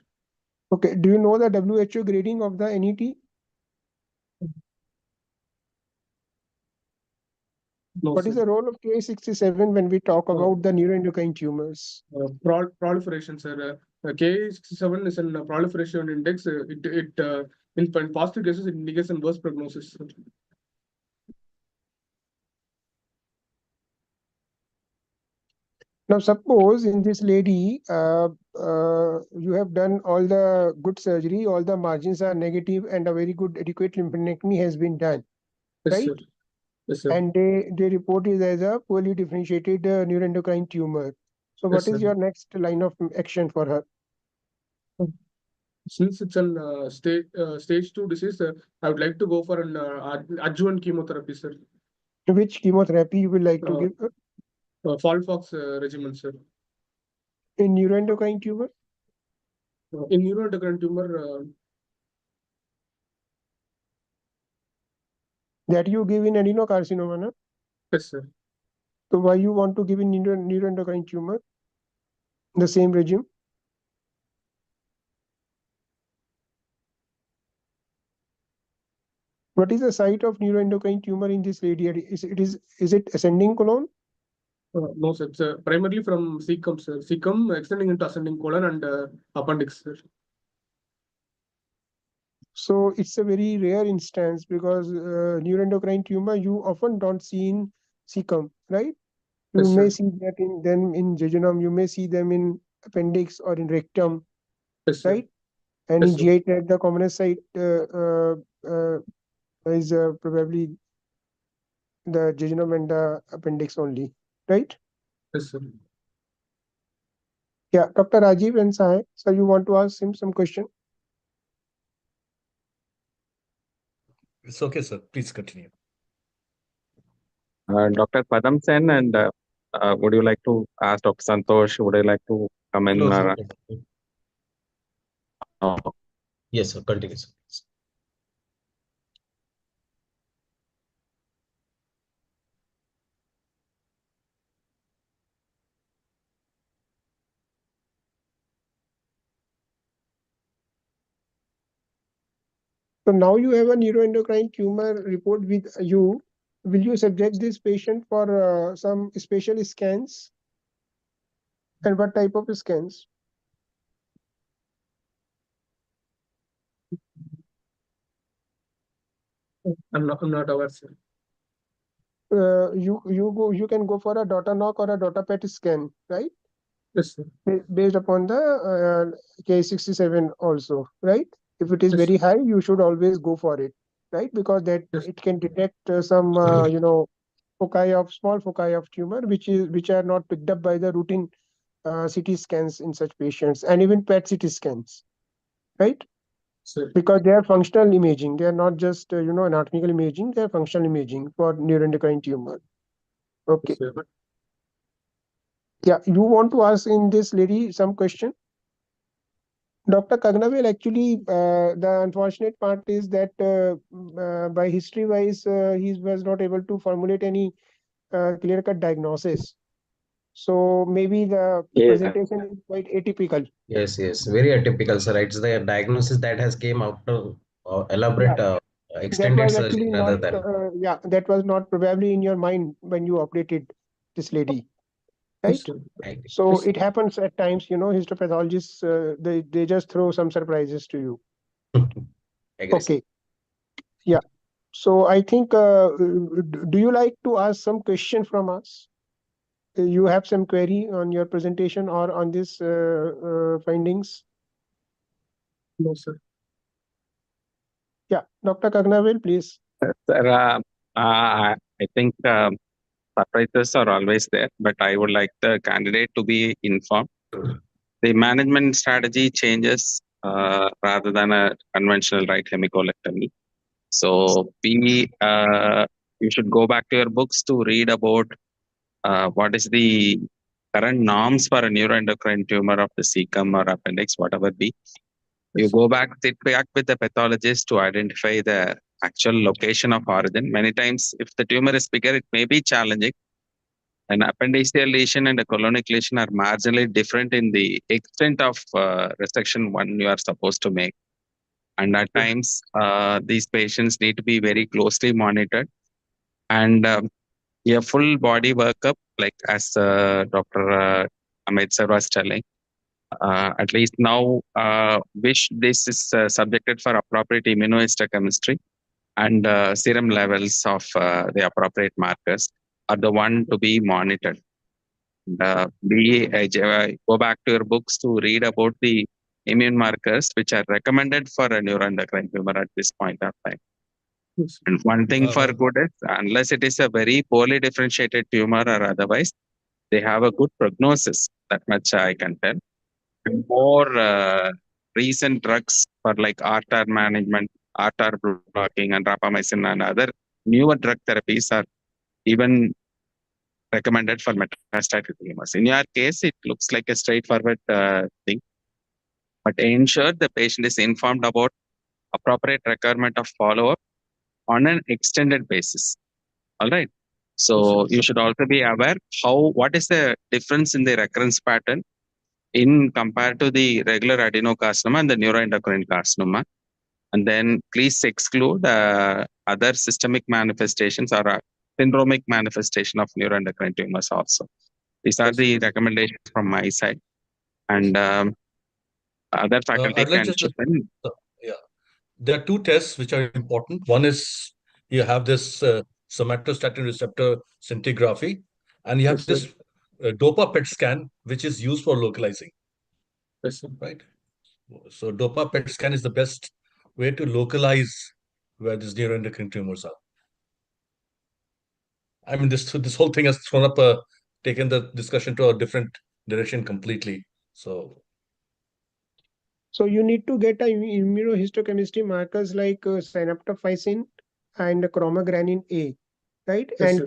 Okay. Do you know the WHO grading of the NET? No, What is sir. the role of Ki67 when we talk about the neuroendocrine tumors? Proliferation, sir. K67 is a proliferation index. In positive cases, it indicates a worse prognosis, sir. Now, suppose in this lady, you have done all the good surgery, all the margins are negative, and a very good adequate lymphadenectomy has been done, Yes, right? sir. Yes, sir. And they report it as a poorly differentiated neuroendocrine tumor. So Yes, what is sir. your next line of action for her? Since it's an stage 2 disease, I would like to go for an adjuvant chemotherapy, sir. Which chemotherapy you will like to give her? FOLFOX regimen, sir. In neuroendocrine tumor? In neuroendocrine tumor, That you give in adenocarcinoma, no? Yes, sir. So why you want to give in neuroendocrine tumor? The same regime? What is the site of neuroendocrine tumor in this lady? Is it ascending colon? No, sir. It's primarily from cecum, sir. Cecum extending into ascending colon and appendix, sir. So it's a very rare instance because neuroendocrine tumor you often don't see in cecum, right? You Yes, may sir. see that in them in jejunum, you may see them in appendix or in rectum, Yes, sir. right? And Yes, in sir. GI tract, the commonest site is probably the jejunum and the appendix only, right? Yes, sir. Yeah, Dr. Rajiv and Sai, so you want to ask him some question? It's okay, sir. Please continue. Dr. Padam Sen, and would you like to ask Dr. Santosh? Would you like to come in? No, sir. No. Yes, sir. Continue, sir. So now you have a neuroendocrine tumor report with you. Will you subject this patient for some special scans? And what type of scans? I'm not aware, sir. You can go for a daughter knock or a daughter PET scan, right? Yes, sir. Based upon the K67 also, right? If it is Yes, very high, you should always go for it, right? Because that yes, it can detect some small foci of tumor which are not picked up by the routine CT scans in such patients, and even PET CT scans, right? sir. Because they are functional imaging. They are not just anatomical imaging. They are functional imaging for neuroendocrine tumor. Okay. Yes, sir. Yeah, you want to ask in this lady some question? Dr. Kagnavel, actually, the unfortunate part is that by history-wise, he was not able to formulate any clear-cut diagnosis. So maybe the presentation is quite atypical. Yes, yes. Very atypical, sir. It's the diagnosis that has came after Yeah, elaborate that extended was surgery actually rather not, than. that was not probably in your mind when you operated this lady, Yes, right? sir. I So Yes. it happens at times, histopathologists, they just throw some surprises to you. agree, sir. Okay. Yeah. So I think, do you like to ask some question from us? You have some query on your presentation or on this findings? No, sir. Yeah, Dr. Kagnavel, please. Sir, I think surprises are always there, but I would like the candidate to be informed. The management strategy changes rather than a conventional right hemicolectomy. So you should go back to your books to read about what is the current norms for a neuroendocrine tumor of the cecum or appendix, whatever be. You go back, sit back with the pathologist to identify the actual location of origin. Many times, if the tumor is bigger, it may be challenging. An appendiceal lesion and a colonic lesion are marginally different in the extent of resection one you are supposed to make. And at times, these patients need to be very closely monitored. And a full body workup, like as Dr. Amit sir was telling, at least now, wish this is subjected for appropriate immunohistochemistry and serum levels of the appropriate markers are the one to be monitored. Go back to your books to read about the immune markers which are recommended for a neuroendocrine tumor at this point of time. Yes. And one thing for good is, unless it is a very poorly differentiated tumor or otherwise, they have a good prognosis. That much I can tell. And more recent drugs for like RTAR management, RTAR blocking, and rapamycin and other newer drug therapies are even recommended for metastatic tumors. In your case, it looks like a straightforward thing, but ensure the patient is informed about appropriate requirement of follow-up on an extended basis. All right. So Yes, you should also be aware what is the difference in the recurrence pattern in compared to the regular adenocarcinoma and the neuroendocrine carcinoma. And then please exclude other systemic manifestations or syndromic manifestation of neuroendocrine tumors also. These are the recommendations from my side. And other faculty I'd like can just chip in. yeah. There are two tests which are important. One is you have this somatostatin receptor scintigraphy, and you have Yes, sir. this DOPA PET scan, which is used for localizing, Yes, sir. right? So DOPA PET scan is the best way to localize where these neuroendocrine tumors are. I mean, this whole thing has thrown up taken the discussion to a different direction completely. So you need to get a immunohistochemistry markers like synaptophysin and chromogranin A, right? Yes, And sir.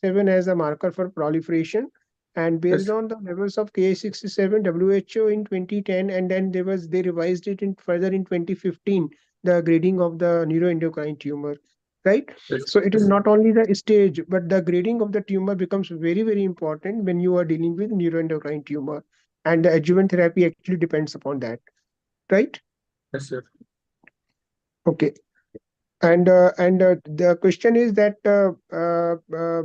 Ki67 as a marker for proliferation. And based Yes. on the levels of Ki67, WHO in 2010, and then they revised it further in 2015, the grading of the neuroendocrine tumor, right? Yes. So it is Yes. not only the stage, but the grading of the tumor becomes very, very important when you are dealing with neuroendocrine tumor. And the adjuvant therapy actually depends upon that, right? Yes, sir. Okay. And the question is that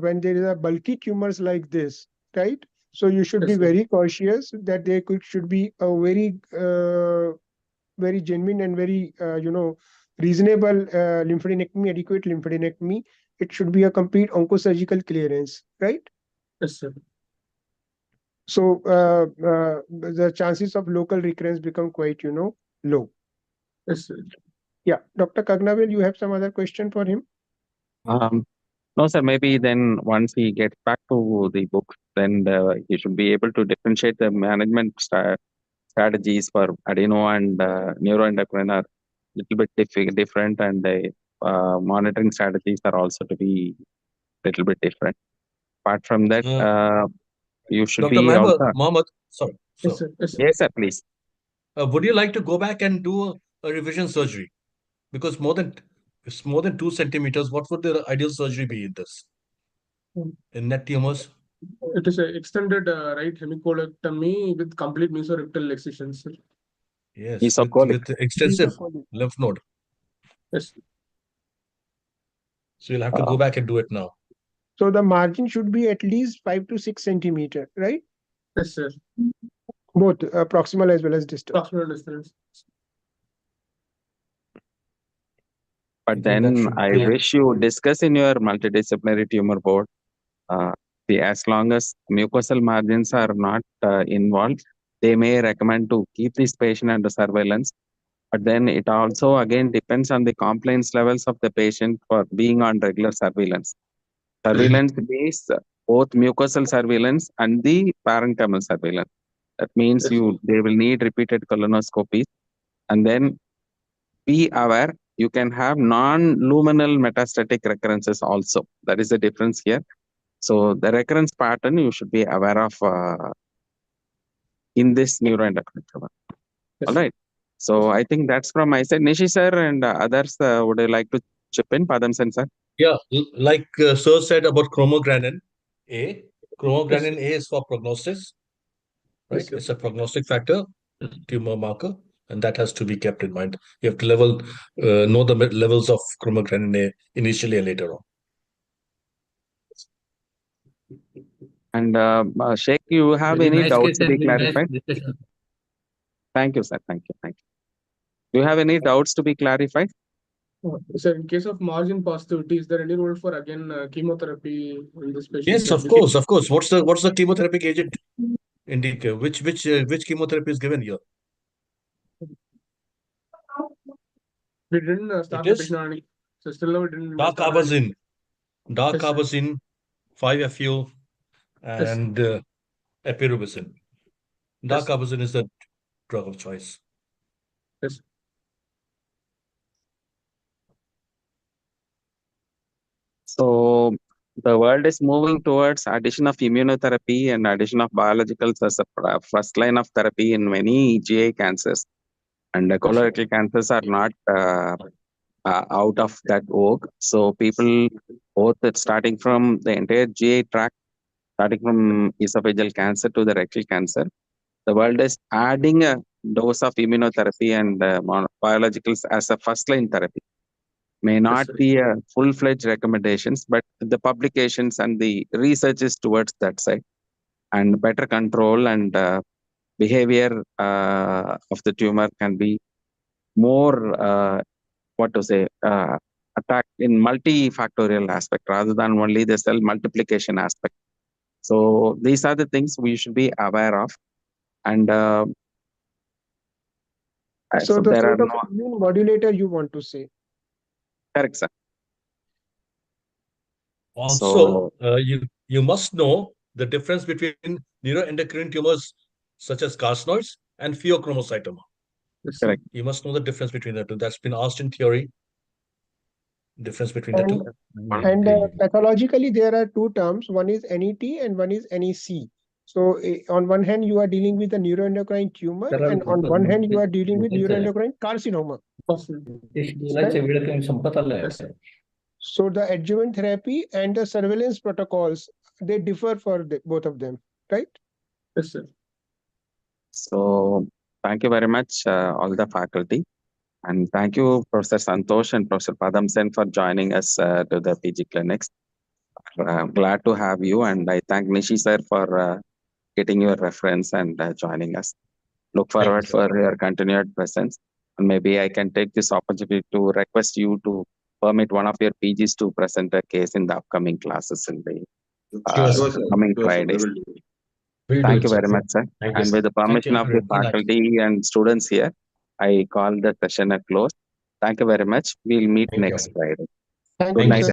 when there is a bulky tumors like this, right? So you should be Yes, sir. very cautious that they should be a very genuine and very reasonable lymphadenectomy, adequate lymphadenectomy. It should be a complete oncosurgical clearance, right? Yes, sir. So the chances of local recurrence become quite low. Yes, sir. Yeah, Dr. Kagnavel, you have some other question for him? No, sir. Maybe then once he gets back to the book, then he should be able to differentiate the management strategies for adeno and neuroendocrine are little bit different, and the monitoring strategies are also to be little bit different. Apart from that, you should Dr. be also. Mohammed, sorry. Yes, sir. Yes, sir. Yes, sir. Please. Would you like to go back and do a revision surgery? Because it's more than 2 centimeters. What would the ideal surgery be in this? In net tumors? It is an extended right hemicolectomy with complete mesorectal excision, sir. Yes, Mesocolic. with extensive Mesocolic. lymph node. Yes. So you'll have to go back and do it now. So the margin should be at least 5 to 6 centimeter, right? Yes, sir. Both proximal as well as distal. Proximal distance. But think that then should I be- wish you discuss in your multidisciplinary tumor board. As long as mucosal margins are not involved, they may recommend to keep this patient under surveillance. But then it also again depends on the compliance levels of the patient for being on regular surveillance. Surveillance means both mucosal surveillance and the parenchymal surveillance. That means Yes. they will need repeated colonoscopies, and then be aware you can have non-luminal metastatic recurrences also. That is the difference here. So the recurrence pattern you should be aware of in this neuroendocrine tumor. Yes. All right. So I think that's from my side. Nishi sir and others, would you like to chip in? Padam Sen sir. Yeah, like Sir said about chromogranin A. Chromogranin A is for prognosis, right? Yes, sir. It's a prognostic factor, tumor marker, and that has to be kept in mind. You have to know the levels of chromogranin A initially and later on. And Sheikh, you have Very any nice doubts case to be and very nice clarified? discussion. Thank you, sir. Thank you. Thank you. Do you have any doubts to be clarified? Sir, in case of margin positivity, is there any role for again chemotherapy in this patient? Yes, of course, of course. What's the chemotherapeutic agent indicate? Which chemotherapy is given here? We didn't start It the is patient on any. So still now we didn't. darcarbazine, Yes, sir. darcarbazine, 5-FU, Yes. and epirubicin. Yes. Darcarbazine is the drug of choice. Yes. So the world is moving towards addition of immunotherapy and addition of biologicals as a first line of therapy in many GI cancers. And colorectal cancers are not out of that vogue. So people, both starting from the entire GI tract, starting from esophageal cancer to the rectal cancer, the world is adding a dose of immunotherapy and biologicals as a first-line therapy. May not be a full-fledged recommendations, but the publications and the research is towards that side, and better control and behavior of the tumor can be more attack in multifactorial aspect rather than only the cell multiplication aspect. So these are the things we should be aware of, and So the there are sort of no immune modulator you want to say. correct, sir. Also, you must know the difference between neuroendocrine tumors such as carcinoids and pheochromocytoma. Correct. You must know the difference between the two. That's been asked in theory. Difference between the two. And pathologically, there are two terms. One is NET and one is NEC. So on one hand, you are dealing with a neuroendocrine tumor, and on one hand, you are dealing with neuroendocrine carcinoma. Right? So the adjuvant therapy and the surveillance protocols, they differ for both of them, right? Yes, sir. So thank you very much, all the faculty. And thank you, Professor Santosh and Professor Padam Sen, for joining us to the PG clinics. Glad to have you. And I thank Nishi sir for getting your reference and joining us. Look forward for your continued presence. And maybe I can take this opportunity to request you to permit one of your PGs to present a case in the upcoming classes in the coming Fridays. Thank you very much, sir. And with the permission of the faculty and students here, I call the session a close. Thank you very much. We'll meet next Friday. Thank Good you, night. sir.